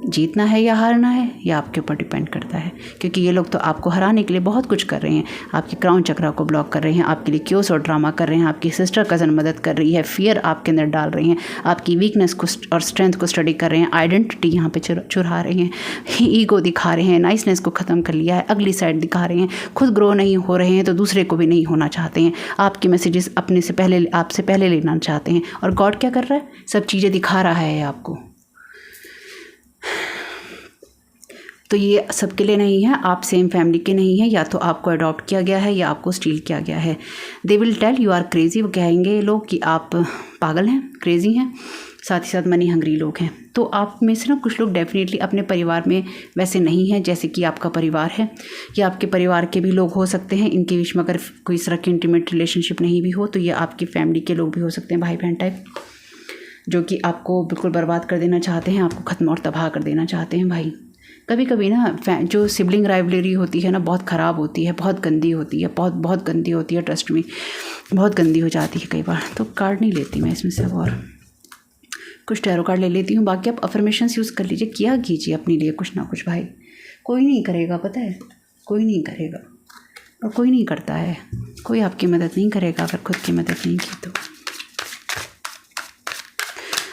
S2: जीतना है या हारना है ये आपके ऊपर डिपेंड करता है, क्योंकि ये लोग तो आपको हराने के लिए बहुत कुछ कर रहे हैं। आपके क्राउन चक्रा को ब्लॉक कर रहे हैं, आपके लिए क्योस और ड्रामा कर रहे हैं, आपकी सिस्टर कज़न मदद कर रही है, फियर आपके अंदर डाल रही हैं, आपकी वीकनेस को और स्ट्रेंथ को स्टडी कर रहे हैं, आइडेंटिटी यहाँ पे चुरा रहे हैं, ईगो दिखा रहे हैं, नाइसनेस को ख़त्म कर लिया है, अगली साइड दिखा रहे हैं, खुद ग्रो नहीं हो रहे हैं तो दूसरे को भी नहीं होना चाहते हैं। आपके मैसेजेस अपने से पहले, आपसे पहले लेना चाहते हैं। और गॉड क्या कर रहा है, सब चीज़ें दिखा रहा है आपको। तो ये सबके लिए नहीं है, आप सेम फैमिली के नहीं हैं, या तो आपको अडॉप्ट किया गया है या आपको स्टील किया गया है। They will tell you are crazy, वो कहेंगे लोग कि आप पागल हैं, क्रेजी हैं, साथ ही साथ मनी हंग्री लोग हैं। तो आप में से ना कुछ लोग डेफिनेटली अपने परिवार में वैसे नहीं हैं जैसे कि आपका परिवार है, या आपके परिवार के भी लोग हो सकते हैं। इनके बीच में अगर कोई इस तरह की इंटीमेट रिलेशनशिप नहीं भी हो तो ये आपकी फैमिली के लोग भी हो सकते हैं, भाई बहन टाइप, जो कि आपको बिल्कुल बर्बाद कर देना चाहते हैं, आपको ख़त्म और तबाह कर देना चाहते हैं भाई। कभी कभी ना जो सिबलिंग राइवलरी होती है ना बहुत ख़राब होती है, बहुत गंदी होती है, बहुत गंदी होती है, ट्रस्ट में बहुत गंदी हो जाती है कई बार। तो कार्ड नहीं लेती मैं इसमें से, और कुछ टैरो कार्ड ले लेती हूँ। बाकी आप अफर्मेशंस यूज़ कर लीजिए, किया कीजिए अपने लिए कुछ ना कुछ भाई। कोई नहीं करेगा, पता है, कोई नहीं करेगा, और कोई नहीं करता है, कोई आपकी मदद नहीं करेगा अगर खुद की मदद नहीं की तो।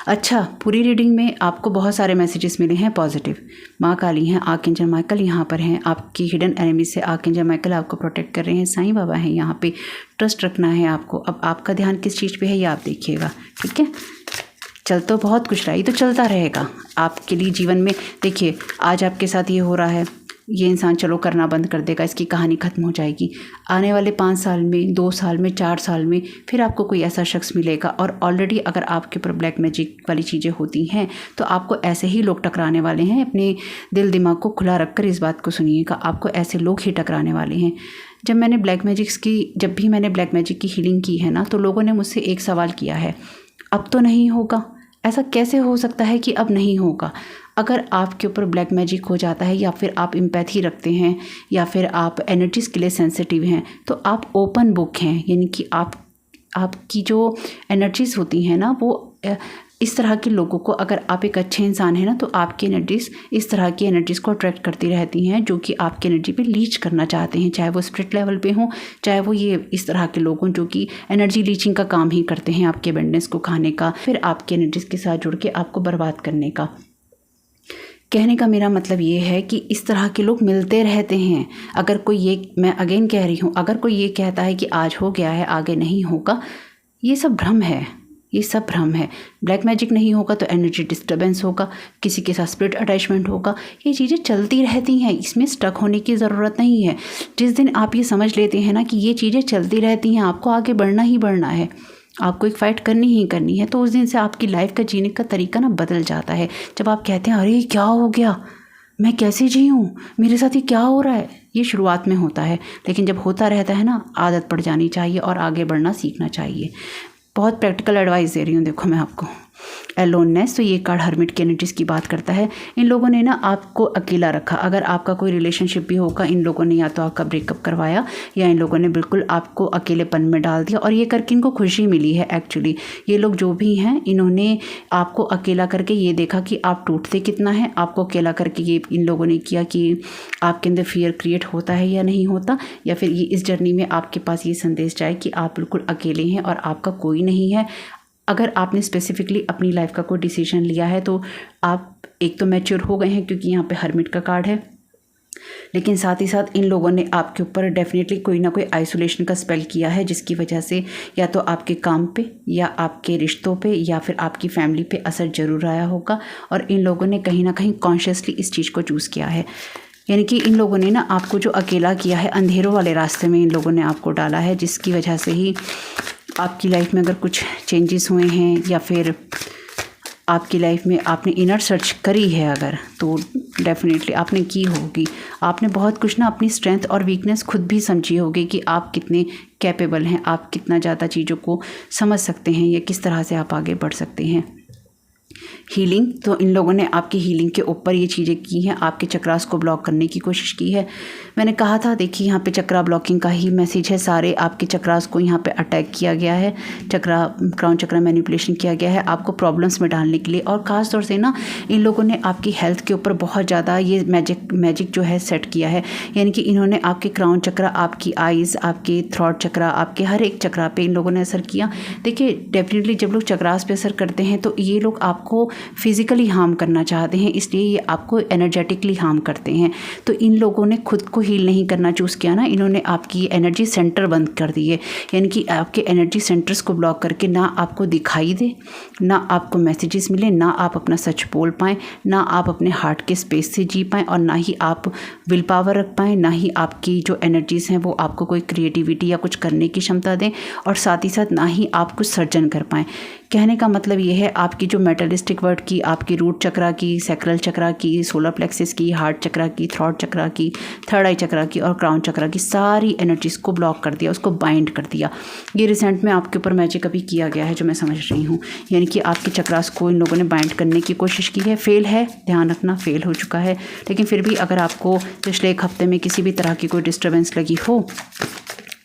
S2: अच्छा, पूरी रीडिंग में आपको बहुत सारे मैसेजेस मिले हैं पॉजिटिव। माँ काली हैं, आर्कएंजल माइकल यहाँ पर हैं, आपकी हिडन एनिमी से आर्कएंजल माइकल आपको प्रोटेक्ट कर रहे हैं, साईं बाबा हैं यहाँ पे। ट्रस्ट रखना है आपको। अब आपका ध्यान किस चीज़ पे है ये आप देखिएगा, ठीक है। चल तो बहुत कुछ रहा, ये तो चलता रहेगा आपके लिए जीवन में। देखिए आज आपके साथ ये हो रहा है, ये इंसान चलो करना बंद कर देगा, इसकी कहानी ख़त्म हो जाएगी। आने वाले 5 साल में, 2 साल में, 4 साल में फिर आपको कोई ऐसा शख्स मिलेगा। और ऑलरेडी अगर आपके ऊपर ब्लैक मैजिक वाली चीज़ें होती हैं तो आपको ऐसे ही लोग टकराने वाले हैं। अपने दिल दिमाग को खुला रखकर इस बात को सुनिएगा, आपको ऐसे लोग ही टकराने वाले हैं। जब भी मैंने ब्लैक मैजिक की हीलिंग की है ना, तो लोगों ने मुझसे एक सवाल किया है, अब तो नहीं होगा। ऐसा कैसे हो सकता है कि अब नहीं होगा? अगर आपके ऊपर ब्लैक मैजिक हो जाता है, या फिर आप एम्पैथी रखते हैं, या फिर आप एनर्जीज़ के लिए सेंसिटिव हैं, तो आप ओपन बुक हैं। यानी कि आपकी जो एनर्जीज़ होती हैं ना, वो इस तरह के लोगों को, अगर आप एक अच्छे इंसान हैं ना, तो आपकी एनर्जीज़ इस तरह की एनर्जीज़ को अट्रैक्ट करती रहती हैं, जो कि आपकी एनर्जी पे लीच करना चाहते हैं, चाहे वो स्पिरिट लेवल पे हों, चाहे वो ये इस तरह के लोग हों जो कि एनर्जी लीचिंग का काम ही करते हैं, आपके अबंडेंस को खाने का, फिर आपकी एनर्जीज़ के साथ जुड़ के आपको बर्बाद करने का। कहने का मेरा मतलब ये है कि इस तरह के लोग मिलते रहते हैं। अगर कोई ये, मैं अगेन कह रही हूँ, अगर कोई ये कहता है कि आज हो गया है आगे नहीं होगा, ये सब भ्रम है। ये सब भ्रम है। ब्लैक मैजिक नहीं होगा तो एनर्जी डिस्टर्बेंस होगा, किसी के साथ स्पिरिट अटैचमेंट होगा, ये चीज़ें चलती रहती हैं, इसमें स्टक होने की ज़रूरत नहीं है। जिस दिन आप ये समझ लेते हैं ना कि ये चीज़ें चलती रहती हैं, आपको आगे बढ़ना ही बढ़ना है, आपको एक फ़ाइट करनी ही करनी है, तो उस दिन से आपकी लाइफ का जीने का तरीका ना बदल जाता है। जब आप कहते हैं अरे क्या हो गया, मैं कैसे जी हूँ, मेरे साथ ये क्या हो रहा है, ये शुरुआत में होता है, लेकिन जब होता रहता है ना, आदत पड़ जानी चाहिए और आगे बढ़ना सीखना चाहिए। बहुत प्रैक्टिकल एडवाइस दे रही हूँ देखो मैं आपको। एलोननेस, तो ये कार्ड हर्मिट की एनर्जीज़ की बात करता है। इन लोगों ने ना आपको अकेला रखा। अगर आपका कोई रिलेशनशिप भी होगा, इन लोगों ने या तो आपका ब्रेकअप करवाया या इन लोगों ने बिल्कुल आपको अकेलेपन में डाल दिया, और ये करके इनको खुशी मिली है एक्चुअली। ये लोग जो भी हैं, इन्होंने आपको अकेला करके ये देखा कि आप टूटते कितना है, आपको अकेला करके ये इन लोगों ने किया कि आपके अंदर फियर क्रिएट होता है या नहीं होता, या फिर ये इस जर्नी में आपके पास ये संदेश जाए कि आप बिल्कुल अकेले हैं और आपका कोई नहीं है। अगर आपने स्पेसिफिकली अपनी लाइफ का कोई डिसीजन लिया है तो आप एक तो मैच्योर हो गए हैं, क्योंकि यहाँ पे हर्मिट का कार्ड है, लेकिन साथ ही साथ इन लोगों ने आपके ऊपर डेफिनेटली कोई ना कोई आइसोलेशन का स्पेल किया है, जिसकी वजह से या तो आपके काम पे या आपके रिश्तों पे या फिर आपकी फैमिली पे असर ज़रूर आया होगा, और इन लोगों ने कहीं ना कहीं कॉन्शियसली इस चीज़ को चूज़ किया है। यानी कि इन लोगों ने ना आपको जो अकेला किया है, अंधेरों वाले रास्ते में इन लोगों ने आपको डाला है, जिसकी वजह से ही आपकी लाइफ में अगर कुछ चेंजेस हुए हैं या फिर आपकी लाइफ में आपने इनर सर्च करी है अगर, तो डेफिनेटली आपने की होगी। आपने बहुत कुछ ना अपनी स्ट्रेंथ और वीकनेस खुद भी समझी होगी कि आप कितने कैपेबल हैं, आप कितना ज़्यादा चीज़ों को समझ सकते हैं या किस तरह से आप आगे बढ़ सकते हैं। हीलिंग, तो इन लोगों ने आपकी हीलिंग के ऊपर ये चीज़ें की हैं, आपके चक्रास को ब्लॉक करने की कोशिश की है। मैंने कहा था देखिए यहाँ पे चक्रा ब्लॉकिंग का ही मैसेज है, सारे आपके चक्रास को यहाँ पे अटैक किया गया है, क्राउन चक्रा मैनिपुलेशन किया गया है आपको प्रॉब्लम्स में डालने के लिए। और ख़ास तौर से ना इन लोगों ने आपकी हेल्थ के ऊपर बहुत ज़्यादा ये मैजिक जो है सेट किया है, यानी कि इन्होंने आपके क्राउन चक्रा, आपकी आइज़, आपके थ्रॉट चक्रा, आपके हर एक चक्रा पे इन लोगों ने असर किया। देखिए डेफिनेटली जब लोग चक्रास पे असर करते हैं तो ये लोग आपको फिज़िकली हार्म करना चाहते हैं, इसलिए ये आपको एनर्जेटिकली हार्म करते हैं। तो इन लोगों ने खुद को हील नहीं करना चूज़ किया ना, इन्होंने आपकी एनर्जी सेंटर बंद कर दिए, यानी कि आपके एनर्जी सेंटर्स को ब्लॉक करके ना आपको दिखाई दे, ना आपको मैसेजेस मिले, ना आप अपना सच बोल पाएँ, ना आप अपने हार्ट के स्पेस से जी पाएँ, और ना ही आप विल पावर रख पाएँ, ना ही आपकी जो एनर्जीज़ हैं वो आपको कोई क्रिएटिविटी या कुछ करने की क्षमता दें, और साथ ही साथ ना ही आप कुछ सर्जन कर पाएँ। कहने का मतलब ये है, आपकी जो मेटलिस्टिक वर्ड की, आपकी रूट चक्रा की, सैक्रल चक्रा की, सोलर प्लेक्सिस की, हार्ट चक्रा की, थ्रॉट चक्रा की, थर्ड आई चक्रा की और क्राउन चक्रा की सारी एनर्जीज़ को ब्लॉक कर दिया, उसको बाइंड कर दिया। ये रिसेंट में आपके ऊपर मैजिक अभी किया गया है जो मैं समझ रही हूँ, यानी कि आपके चक्रास को इन लोगों ने बाइंड करने की कोशिश की है। फेल है, ध्यान रखना, फेल हो चुका है, लेकिन फिर भी अगर आपको पिछले एक हफ्ते में किसी भी तरह की कोई डिस्टर्बेंस लगी हो,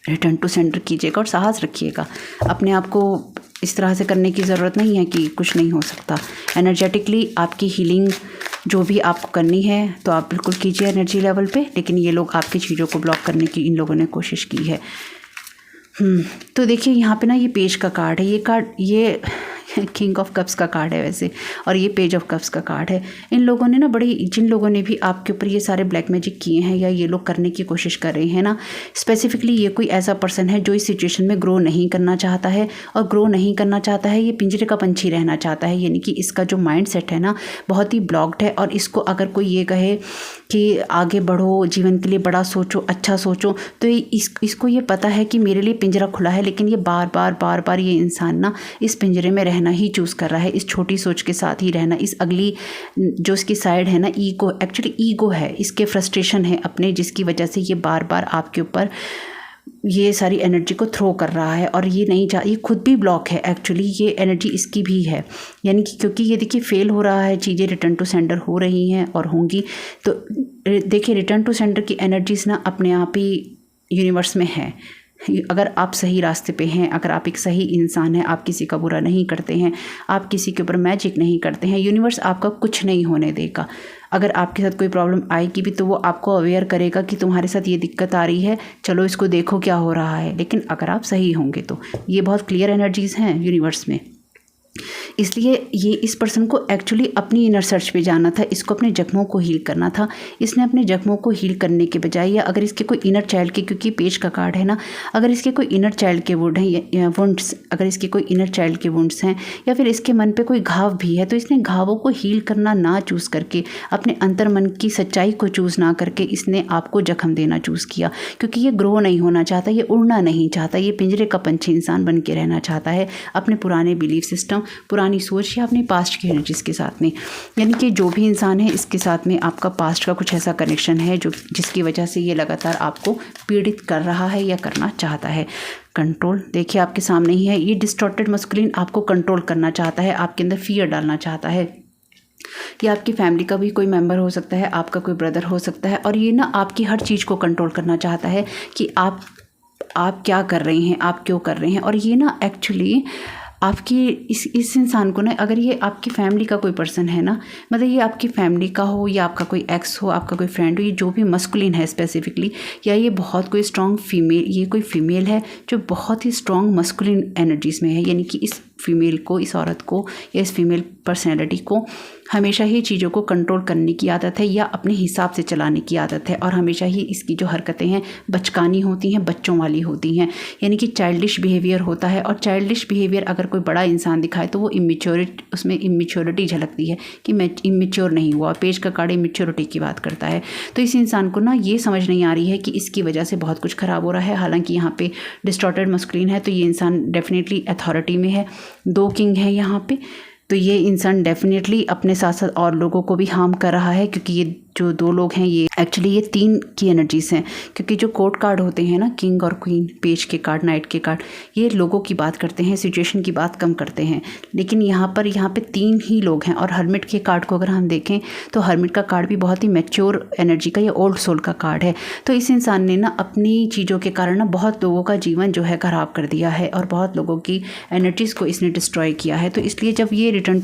S2: रिटर्न टू सेंटर कीजिएगा और साहस रखिएगा। अपने आप को इस तरह से करने की ज़रूरत नहीं है कि कुछ नहीं हो सकता। एनर्जेटिकली आपकी हीलिंग जो भी आपको करनी है तो आप बिल्कुल कीजिए एनर्जी लेवल पे, लेकिन ये लोग आपकी चीज़ों को ब्लॉक करने की इन लोगों ने कोशिश की है। तो देखिए यहाँ पे ना ये पेज का कार्ड है, ये कार्ड ये किंग ऑफ कप्स का कार्ड है वैसे, और ये पेज ऑफ कप्स का कार्ड है। इन लोगों ने ना जिन लोगों ने भी आपके ऊपर ये सारे ब्लैक मैजिक किए हैं या ये लोग करने की कोशिश कर रहे हैं ना, स्पेसिफिकली ये कोई ऐसा पर्सन है जो इस सिचुएशन में ग्रो नहीं करना चाहता है, और ग्रो नहीं करना चाहता है, ये पिंजरे का पंछी रहना चाहता है, यानी कि इसका जो माइंड सेट है ना बहुत ही ब्लॉक्ड है। और इसको अगर कोई ये कहे कि आगे बढ़ो, जीवन के लिए बड़ा सोचो, अच्छा सोचो, तो इसको ये पता है कि मेरे लिए पिंजरा खुला है, लेकिन ये बार बार ये इंसान ना इस पिंजरे में रहना ही चूज़ कर रहा है, इस छोटी सोच के साथ ही रहना, इस अगली जो इसकी साइड है ना, ईगो, एक्चुअली ईगो है, इसके फ्रस्ट्रेशन है अपने, जिसकी वजह से ये बार बार आपके ऊपर ये सारी एनर्जी को थ्रो कर रहा है। और ये नहीं ये खुद भी ब्लॉक है एक्चुअली, ये एनर्जी इसकी भी है, यानी कि क्योंकि ये देखिए फेल हो रहा है, चीज़ें रिटर्न टू सेंडर हो रही हैं और होंगी। तो देखिए रिटर्न टू सेंडर की एनर्जीज ना अपने आप ही यूनिवर्स में है। अगर आप सही रास्ते पे हैं, अगर आप एक सही इंसान हैं, आप किसी का बुरा नहीं करते हैं, आप किसी के ऊपर मैजिक नहीं करते हैं, यूनिवर्स आपका कुछ नहीं होने देगा। अगर आपके साथ कोई प्रॉब्लम आएगी भी तो वो आपको अवेयर करेगा कि तुम्हारे साथ ये दिक्कत आ रही है, चलो इसको देखो क्या हो रहा है। लेकिन अगर आप सही होंगे तो ये बहुत क्लियर एनर्जीज़ हैं यूनिवर्स में। इसलिए ये इस पर्सन को एक्चुअली अपनी इनर सर्च पे जाना था, इसको अपने जख्मों को हील करना था। इसने अपने जख्मों को हील करने के बजाय, या अगर इसके कोई इनर चाइल्ड के, क्योंकि पेज का कार्ड है ना, अगर इसके कोई इनर चाइल्ड के वुड हैं या वुंड्स, अगर इसके कोई इनर चाइल्ड के वुंड्स हैं या फिर इसके मन पे कोई घाव भी है, तो इसने घावों को हील करना ना चूज़ करके, अपने अंतर मन की सच्चाई को चूज़ ना करके इसने आपको जख्म देना चूज़ किया, क्योंकि ये ग्रो नहीं होना चाहता, ये उड़ना नहीं चाहता, ये पिंजरे का पंछी इंसान बन के रहना चाहता है अपने पुराने बिलीफ सिस्टम, पुरानी सोच या अपनी पास्ट की एनर्जीज के साथ में। यानी कि जो भी इंसान है इसके साथ में आपका पास्ट का कुछ ऐसा कनेक्शन है जो जिसकी वजह से ये लगातार आपको पीड़ित कर रहा है या करना चाहता है। कंट्रोल देखिए आपके सामने ही है, ये डिस्टॉर्टेड मस्कुलिन आपको कंट्रोल करना चाहता है, आपके अंदर फियर डालना चाहता है। ये आपकी फैमिली का भी कोई मेंबर हो सकता है, आपका कोई ब्रदर हो सकता है, और ये ना आपकी हर चीज़ को कंट्रोल करना चाहता है कि आप क्या कर रहे हैं, आप क्यों कर रहे हैं। और ये ना एक्चुअली आपकी इस इंसान को ना, अगर ये आपकी फैमिली का कोई पर्सन है ना, मतलब ये आपकी फैमिली का हो या आपका कोई एक्स हो, आपका कोई फ्रेंड हो, ये जो भी मस्कुलिन है स्पेसिफिकली, या ये बहुत कोई स्ट्रॉन्ग फीमेल, ये कोई फीमेल है जो बहुत ही स्ट्रॉन्ग मस्कुलिन एनर्जीज में है, यानी कि इस फीमेल को, इस औरत को या इस फीमेल पर्सनैलिटी को हमेशा ही चीज़ों को कंट्रोल करने की आदत है या अपने हिसाब से चलाने की आदत है, और हमेशा ही इसकी जो हरकतें हैं बचकानी होती हैं, बच्चों वाली होती हैं, यानी कि चाइल्डिश बिहेवियर होता है। और चाइल्डिश बिहेवियर अगर कोई बड़ा इंसान दिखाए तो वो उसमें इमेच्योरिटी झलकती है कि मैं इमेच्योर नहीं हुआ। पेज का कार्ड इमेच्योरिटी की बात करता है। तो इस इंसान को ना ये समझ नहीं आ रही है कि इसकी वजह से बहुत कुछ ख़राब हो रहा है। हालांकि यहाँ पे डिस्टॉर्टेड मस्कुलिन है तो ये इंसान डेफिनेटली अथॉरिटी में है, 2 किंग है यहाँ पे, तो ये इंसान डेफिनेटली अपने साथ साथ और लोगों को भी हार्म कर रहा है, क्योंकि ये जो 2 लोग हैं ये एक्चुअली ये 3 की एनर्जीज हैं, क्योंकि जो कोर्ट कार्ड होते हैं ना, किंग और क्वीन, पेज के कार्ड, नाइट के कार्ड, ये लोगों की बात करते हैं, सिचुएशन की बात कम करते हैं। लेकिन यहाँ पे 3 ही लोग हैं। और हर्मिट के कार्ड को अगर हम देखें तो हर्मिट का कार्ड भी बहुत ही मैच्योर एनर्जी का या ओल्ड सोल का कार्ड है। तो इस इंसान ने ना अपनी चीज़ों के कारण ना बहुत लोगों का जीवन जो है ख़राब कर दिया है और बहुत लोगों की एनर्जीज़ को इसने डिस्ट्रॉय किया है। तो इसलिए जब ये रिटर्न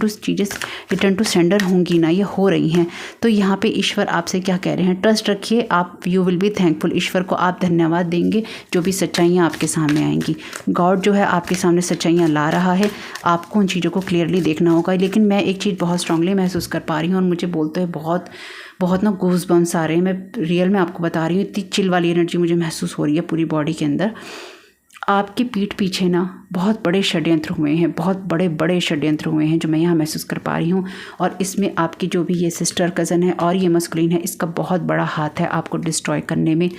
S2: टू सेंडर होंगी ना, ये हो रही हैं, तो यहाँ पे ईश्वर आपसे क्या कह रहे हैं, ट्रस्ट रखिए, आप यू विल बी थैंकफुल, ईश्वर को आप धन्यवाद देंगे जो भी सच्चाइयाँ आपके सामने आएंगी। गॉड जो है आपके सामने सच्चाइयाँ ला रहा है, आपको उन चीज़ों को क्लियरली देखना होगा। लेकिन मैं एक चीज़ बहुत स्ट्रांगली महसूस कर पा रही हूँ और मुझे बोलते हैं बहुत ना गूज़ बम्स आ रहे हैं। मैं रियल में आपको बता रही हूँ, इतनी चिल वाली एनर्जी मुझे महसूस हो रही है पूरी बॉडी के अंदर। आपकी पीठ पीछे ना बहुत बड़े षड्यंत्र हुए हैं, बहुत बड़े षड्यंत्र हुए हैं जो मैं यहाँ महसूस कर पा रही हूँ। और इसमें आपकी जो भी ये सिस्टर कज़न है और ये मस्कुलिन है, इसका बहुत बड़ा हाथ है आपको डिस्ट्रॉय करने में।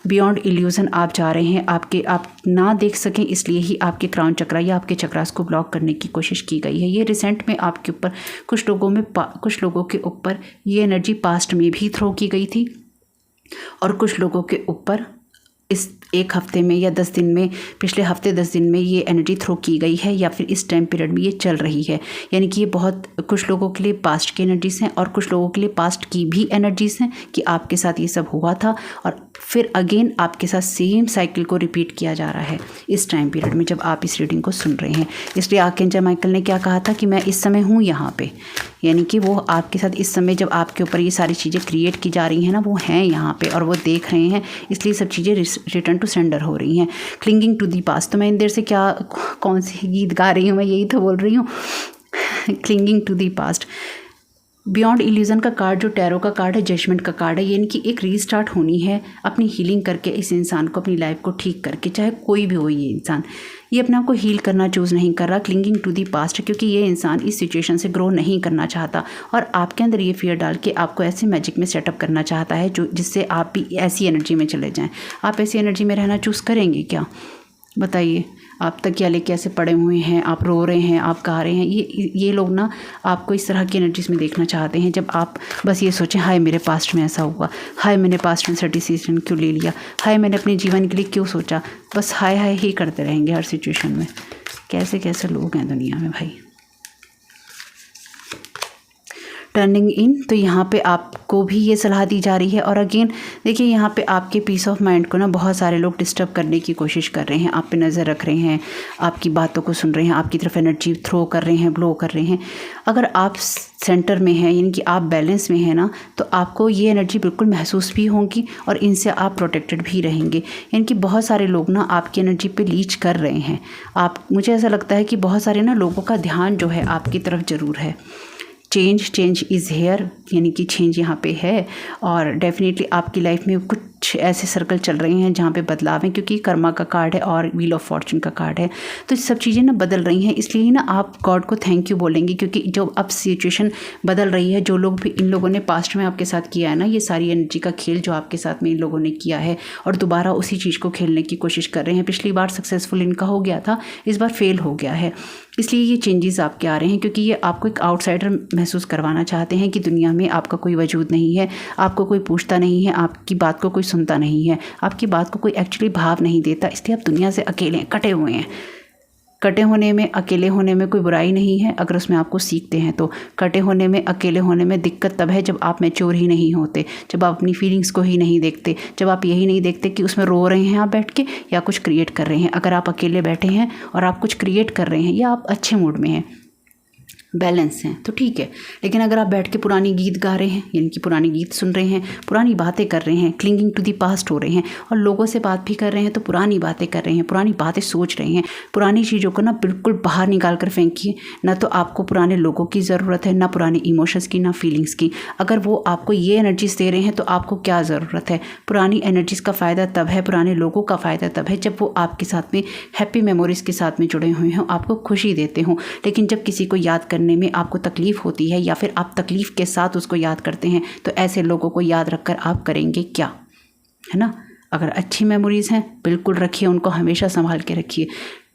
S2: बियॉन्ड इल्यूज़न आप जा रहे हैं, आप ना देख सकें इसलिए ही आपके क्राउन चक्रा या आपके चक्रास को ब्लॉक करने की कोशिश की गई है। ये रिसेंट में आपके ऊपर कुछ लोगों के ऊपर ये एनर्जी पास्ट में भी थ्रो की गई थी, और कुछ लोगों के ऊपर इस 1 हफ्ते में या 10 दिन में, पिछले हफ्ते 10 दिन में ये एनर्जी थ्रो की गई है, या फिर इस टाइम पीरियड में ये चल रही है। यानी कि ये बहुत कुछ लोगों के लिए पास्ट की एनर्जीज़ हैं और कुछ लोगों के लिए पास्ट की भी एनर्जीज़ हैं कि आपके साथ ये सब हुआ था और फिर अगेन आपके साथ सेम साइकिल को रिपीट किया जा रहा है इस टाइम पीरियड में जब आप इस रीडिंग को सुन रहे हैं। इसलिए आर्कएंजल माइकल ने क्या कहा था कि मैं इस समय हूँ यहाँ पे, यानी कि वो आपके साथ इस समय जब आपके ऊपर ये सारी चीज़ें क्रिएट की जा रही हैं ना, वो हैं यहाँ पे और वो देख रहे हैं, इसलिए सब चीज़ें रिटर्न टू सेंडर हो रही हैं। क्लिंगिंग टू दी पास्ट, तो मैं इन देर से कौन सी गीत गा रही हूँ, मैं यही तो बोल रही हूँ, clinging to the past. Beyond illusion का कार्ड जो टैरो का कार्ड है, जजमेंट का कार्ड है, यानी कि एक रीस्टार्ट होनी है अपनी हीलिंग करके, इस इंसान को अपनी लाइफ को ठीक करके, चाहे कोई भी हो ये इंसान, ये अपने आप को हील करना चूज़ नहीं कर रहा, क्लिंगिंग टू दी पास्ट, क्योंकि ये इंसान इस सिचुएशन से ग्रो नहीं करना चाहता और आपके अंदर ये फियर डाल के आपको ऐसे मैजिक में सेटअप करना चाहता है जिससे आप भी ऐसी एनर्जी में चले जाएँ। आप ऐसी एनर्जी में रहना चूज़ करेंगे क्या, बताइए? आप तकिया लेके ऐसे पड़े हुए हैं, आप रो रहे हैं, आप गा रहे हैं, ये लोग ना आपको इस तरह की एनर्जीज में देखना चाहते हैं जब आप बस ये सोचें, हाय मेरे पास्ट में ऐसा हुआ, हाय मैंने पास्ट में ऐसा डिसीजन क्यों ले लिया, हाय मैंने अपने जीवन के लिए क्यों सोचा, बस हाय हाय ही करते रहेंगे हर सिचुएशन में। कैसे कैसे लोग हैं दुनिया में भाई। टर्निंग इन, तो यहाँ पे आपको भी ये सलाह दी जा रही है। और अगेन देखिए यहाँ पे आपके पीस ऑफ माइंड को ना बहुत सारे लोग डिस्टर्ब करने की कोशिश कर रहे हैं, आप पे नज़र रख रहे हैं, आपकी बातों को सुन रहे हैं, आपकी तरफ एनर्जी थ्रो कर रहे हैं, ब्लो कर रहे हैं। अगर आप सेंटर में हैं, यानी कि आप बैलेंस में हैं ना, तो आपको ये एनर्जी बिल्कुल महसूस भी होगी और इनसे आप प्रोटेक्टेड भी रहेंगे। यानी कि बहुत सारे लोग ना आपकी एनर्जी पे लीच कर रहे हैं। मुझे ऐसा लगता है कि बहुत सारे ना लोगों का ध्यान जो है आपकी तरफ ज़रूर है। चेंज इज़ हेयर, यानी कि चेंज यहाँ पे है और डेफिनेटली आपकी लाइफ में कुछ ऐसे सर्कल चल रहे हैं जहाँ पे बदलाव है, क्योंकि कर्मा का कार्ड है और व्हील ऑफ फॉर्चून का कार्ड है। तो सब चीज़ें ना बदल रही हैं, इसलिए ना आप गॉड को थैंक यू बोलेंगे, क्योंकि जो अब सिचुएशन बदल रही है, जो लोग भी इन लोगों ने पास्ट में आपके साथ किया है ना, ये सारी एनर्जी का खेल जो आपके साथ में इन लोगों ने किया है और दोबारा उसी चीज़ को खेलने की कोशिश कर रहे हैं। पिछली बार सक्सेसफुल इनका हो गया था, इस बार फेल हो गया है, इसलिए ये चेंजेस आपके आ रहे हैं, क्योंकि ये आपको एक आउटसाइडर महसूस करवाना चाहते हैं कि दुनिया में आपका कोई वजूद नहीं है, आपको कोई पूछता नहीं है, आपकी बात को कोई सुनता नहीं है, आपकी बात को कोई एक्चुअली भाव नहीं देता, इसलिए आप दुनिया से अकेले कटे हुए हैं। कटे होने में, अकेले होने में कोई बुराई नहीं है अगर उसमें आपको सीखते हैं तो। कटे होने में, अकेले होने में दिक्कत तब है जब आप मैच्योर ही नहीं होते, जब आप अपनी फीलिंग्स को ही नहीं देखते, जब आप यही नहीं देखते कि उसमें रो रहे हैं आप बैठ के या कुछ क्रिएट कर रहे हैं। अगर आप अकेले बैठे हैं और आप कुछ क्रिएट कर रहे हैं या आप अच्छे मूड में हैं, बैलेंस हैं, तो ठीक है। लेकिन अगर आप बैठ के पुरानी गीत गा रहे हैं, यानी कि पुरानी गीत सुन रहे हैं, पुरानी बातें कर रहे हैं, क्लिंगिंग टू दी पास्ट हो रहे हैं और लोगों से बात भी कर रहे हैं, तो पुरानी बातें कर रहे हैं, पुरानी बातें सोच रहे हैं, पुरानी चीज़ों को ना बिल्कुल बाहर निकाल कर फेंकिए। ना तो आपको पुराने लोगों की ज़रूरत है, ना पुराने इमोशंस की, ना फीलिंग्स की। अगर वो आपको ये एनर्जीज दे रहे हैं तो आपको क्या ज़रूरत है। पुरानी एनर्जीज़ का फ़ायदा तब है, पुराने लोगों का फ़ायदा तब है जब वो आपके साथ में हैप्पी मेमोरीज़ के साथ में जुड़े हुए हों, आपको खुशी देते हों। लेकिन जब किसी को याद करने में आपको तकलीफ़ होती है या फिर आप तकलीफ़ के साथ उसको याद करते हैं, तो ऐसे लोगों को याद रखकर आप करेंगे क्या, है ना। अगर अच्छी मेमोरीज़ हैं बिल्कुल रखिए, उनको हमेशा संभाल के रखिए।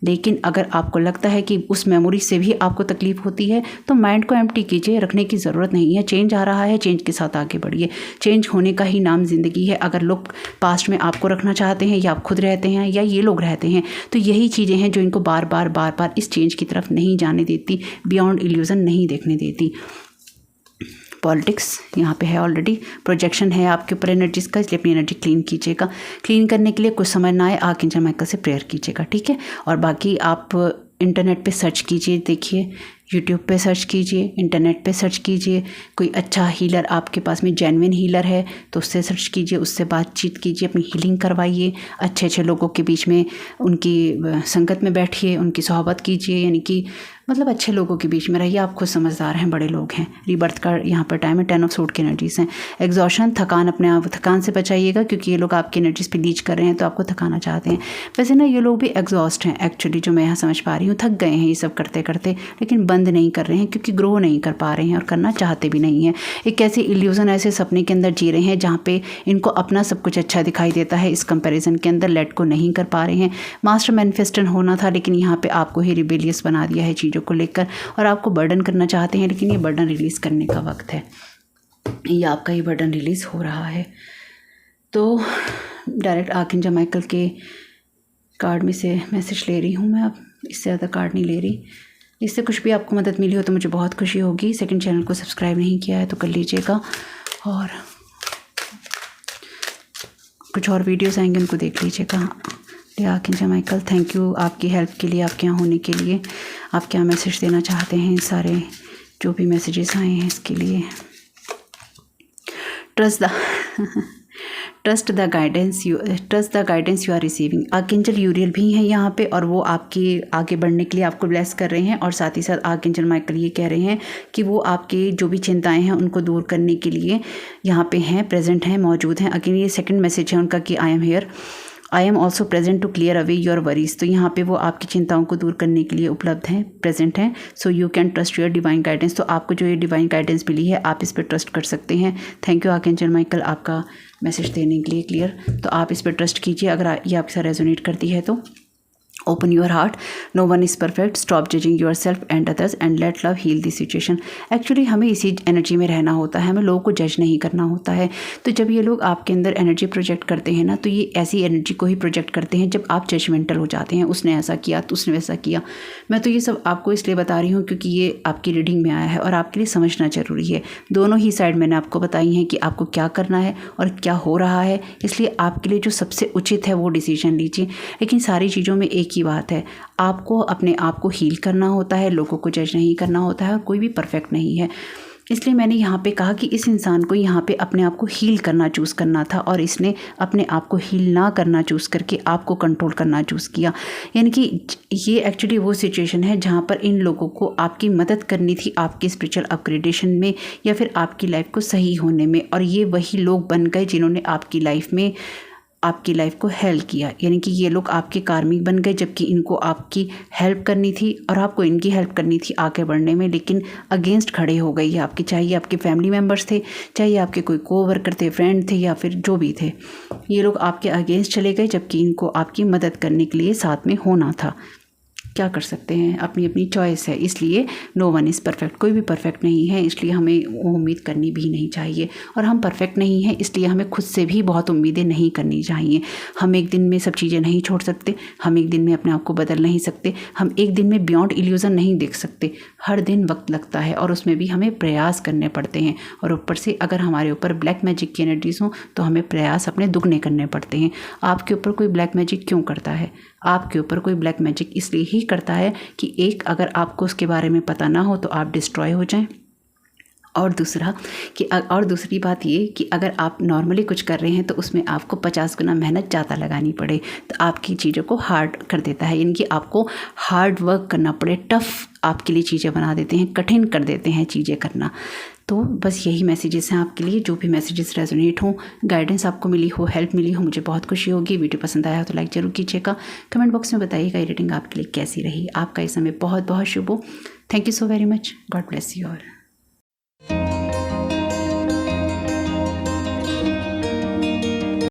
S2: लेकिन अगर आपको लगता है कि उस मेमोरी से भी आपको तकलीफ़ होती है, तो माइंड को एम्प्टी कीजिए, रखने की ज़रूरत नहीं है। चेंज आ रहा है, चेंज के साथ आगे बढ़िए। चेंज होने का ही नाम ज़िंदगी है। अगर लोग पास्ट में आपको रखना चाहते हैं या आप खुद रहते हैं या ये लोग रहते हैं, तो यही चीज़ें हैं जो इनको बार बार इस चेंज की तरफ नहीं जाने देती, बियॉन्ड इल्यूज़न नहीं देखने देती। पॉलिटिक्स यहाँ पे है ऑलरेडी, प्रोजेक्शन है आपके ऊपर एनर्जीज़ का, इसलिए अपनी एनर्जी क्लीन कीजिएगा। क्लीन करने के लिए कुछ समझ ना आए, आर्कएंजल माइकल से प्रेयर कीजिएगा, ठीक है। और बाकी आप इंटरनेट पे सर्च कीजिए, देखिए यूट्यूब पे सर्च कीजिए, इंटरनेट पे सर्च कीजिए, कोई अच्छा हीलर आपके पास में जेन्युइन हीलर है तो उससे सर्च कीजिए, उससे बातचीत कीजिए, अपनी हीलिंग करवाइए। अच्छे लोगों के बीच में उनकी संगत में बैठिए, उनकी सोहबत कीजिए, यानी कि मतलब अच्छे लोगों के बीच में रहिए। आप खुद समझदार हैं, बड़े लोग हैं। रीबर्थ का यहाँ पर टाइम है, 10 ऑफ सूट की एनर्जीज हैं। एग्जॉशन, थकान, अपने आप थकान से बचाइएगा, क्योंकि ये लोग आपकी एनर्जीज पे लीच कर रहे हैं तो आपको थकाना चाहते हैं। वैसे ना ये लोग भी एग्जॉस्ट हैं एक्चुअली, जो मैं यहाँ समझ पा रही हूँ, थक गए हैं ये सब करते करते, लेकिन बंद नहीं कर रहे हैं क्योंकि ग्रो नहीं कर पा रहे हैं और करना चाहते भी नहीं हैं। एक ऐसे इल्यूज़न, ऐसे सपने के अंदर जी रहे हैं जहाँ पे इनको अपना सब कुछ अच्छा दिखाई देता है, इस कंपैरिजन के अंदर लेट को नहीं कर पा रहे हैं। मास्टर मैनिफेस्टेंट होना था, लेकिन यहाँ पे आपको ही रिबेलियस बना दिया है चीज़ों को लेकर, और आपको बर्डन करना चाहते हैं, लेकिन ये बर्डन रिलीज़ करने का वक्त है। ये आपका ही बर्डन रिलीज़ हो रहा है। तो डायरेक्ट आर्कएंजल माइकल के कार्ड में से मैसेज ले रही हूँ मैं, अब इससे ज़्यादा कार्ड नहीं ले रही। इससे कुछ भी आपको मदद मिली हो तो मुझे बहुत खुशी होगी। सेकंड चैनल को सब्सक्राइब नहीं किया है तो कर लीजिएगा, और कुछ और वीडियोस आएंगे उनको देख लीजिएगा। आर्कएंजल माइकल, थैंक यू आपकी हेल्प के लिए, आपके यहाँ होने के लिए। आप क्या मैसेज देना चाहते हैं, सारे जो भी मैसेजेस आए हैं इसके लिए। Trust the guidance you are receiving. Archangel Uriel भी हैं यहाँ पे, और वो आपके आगे बढ़ने के लिए आपको ब्लेस कर रहे हैं, और साथ ही साथ आर्कएंजल माइकल ये कह रहे हैं कि वो आपके जो भी चिंताएं हैं उनको दूर करने के लिए यहाँ पे हैं, प्रेजेंट हैं, मौजूद हैं। अगेन ये सेकंड मैसेज है उनका कि I am here, I am also present to clear away your worries. तो यहाँ पे वो आपकी चिंताओं को दूर करने के लिए उपलब्ध हैं, प्रेजेंट हैं। So you can trust your divine guidance. तो आपको जो ये डिवाइन गाइडेंस मिली है आप इस पर ट्रस्ट कर सकते हैं। थैंक यू आर्कएंजल माइकल आपका मैसेज देने के लिए क्लियर। तो आप इस पर ट्रस्ट कीजिए अगर ये आपके साथ रेजोनेट करती है तो। Open your heart, no one is perfect, stop judging yourself and others and let love heal the situation. Actually हमें इसी एनर्जी में रहना होता है, हमें लोगों को जज नहीं करना होता है। तो जब ये लोग आपके अंदर एनर्जी प्रोजेक्ट करते हैं ना, तो ये ऐसी एनर्जी को ही प्रोजेक्ट करते हैं जब आप जजमेंटल हो जाते हैं, उसने ऐसा किया तो उसने वैसा किया। मैं तो ये सब आपको इसलिए बता रही हूँ क्योंकि ये आपकी रीडिंग में आया है और आपके लिए समझना ज़रूरी है। दोनों ही साइड मैंने आपको बताई हैं कि आपको क्या करना है और क्या हो रहा है, इसलिए आपके लिए जो सबसे उचित है वो डिसीजन लीजिए। लेकिन सारी चीज़ों में एक ही बात है, आपको अपने आप को हील करना होता है, लोगों को जज नहीं करना होता है और कोई भी परफेक्ट नहीं है। इसलिए मैंने यहाँ पे कहा कि इस इंसान को यहाँ पे अपने आप को हील करना चूज़ करना था और इसने अपने आप को हील ना करना चूज़ करके आपको कंट्रोल करना चूज़ किया। यानी कि ये एक्चुअली वो सिचुएशन है जहाँ पर इन लोगों को आपकी मदद करनी थी आपकी स्पिरिचुअल अपग्रेडेशन में या फिर आपकी लाइफ को सही होने में, और ये वही लोग बन गए जिन्होंने आपकी लाइफ को हेल्प किया। यानी कि ये लोग आपके कार्मिक बन गए, जबकि इनको आपकी हेल्प करनी थी और आपको इनकी हेल्प करनी थी आगे बढ़ने में, लेकिन अगेंस्ट खड़े हो गई है आपके। चाहे ये आपके फैमिली मेम्बर्स थे, चाहे आपके कोई कोवर्कर थे, फ्रेंड थे या फिर जो भी थे, ये लोग आपके अगेंस्ट चले गए जबकि इनको आपकी मदद करने के लिए साथ में होना था। क्या कर सकते हैं, अपनी अपनी चॉइस है। इसलिए नो वन इज़ परफेक्ट, कोई भी परफेक्ट नहीं है, इसलिए हमें वो उम्मीद करनी भी नहीं चाहिए। और हम परफेक्ट नहीं हैं, इसलिए हमें खुद से भी बहुत उम्मीदें नहीं करनी चाहिए। हम एक दिन में सब चीज़ें नहीं छोड़ सकते, हम एक दिन में अपने आप को बदल नहीं सकते, हम एक दिन में बियॉन्ड इल्यूज़न नहीं देख सकते। हर दिन वक्त लगता है और उसमें भी हमें प्रयास करने पड़ते हैं। और ऊपर से अगर हमारे ऊपर ब्लैक मैजिक की एनर्जीज़ हों तो हमें प्रयास अपने दुगने करने पड़ते हैं। आपके ऊपर कोई ब्लैक मैजिक क्यों करता है? आपके ऊपर कोई ब्लैक मैजिक इसलिए ही करता है कि एक, अगर आपको उसके बारे में पता ना हो तो आप डिस्ट्रॉय हो जाएं, और दूसरी बात ये कि अगर आप नॉर्मली कुछ कर रहे हैं तो उसमें आपको 50 गुना मेहनत ज़्यादा लगानी पड़े तो आपकी चीज़ों को हार्ड कर देता है। यानी कि आपको हार्ड वर्क करना पड़े, टफ़ आपके लिए चीज़ें बना देते हैं, कठिन कर देते हैं चीज़ें करना। तो बस यही मैसेजेस हैं आपके लिए। जो भी मैसेजेस रेजोनेट हों, गाइडेंस आपको मिली हो, हेल्प मिली हो, मुझे बहुत खुशी होगी। वीडियो पसंद आया हो तो लाइक ज़रूर कीजिएगा। कमेंट बॉक्स में बताइएगा ये रीडिंग आपके लिए कैसी रही। आपका इस समय बहुत बहुत शुभ हो। Thank you so very much. God bless you all.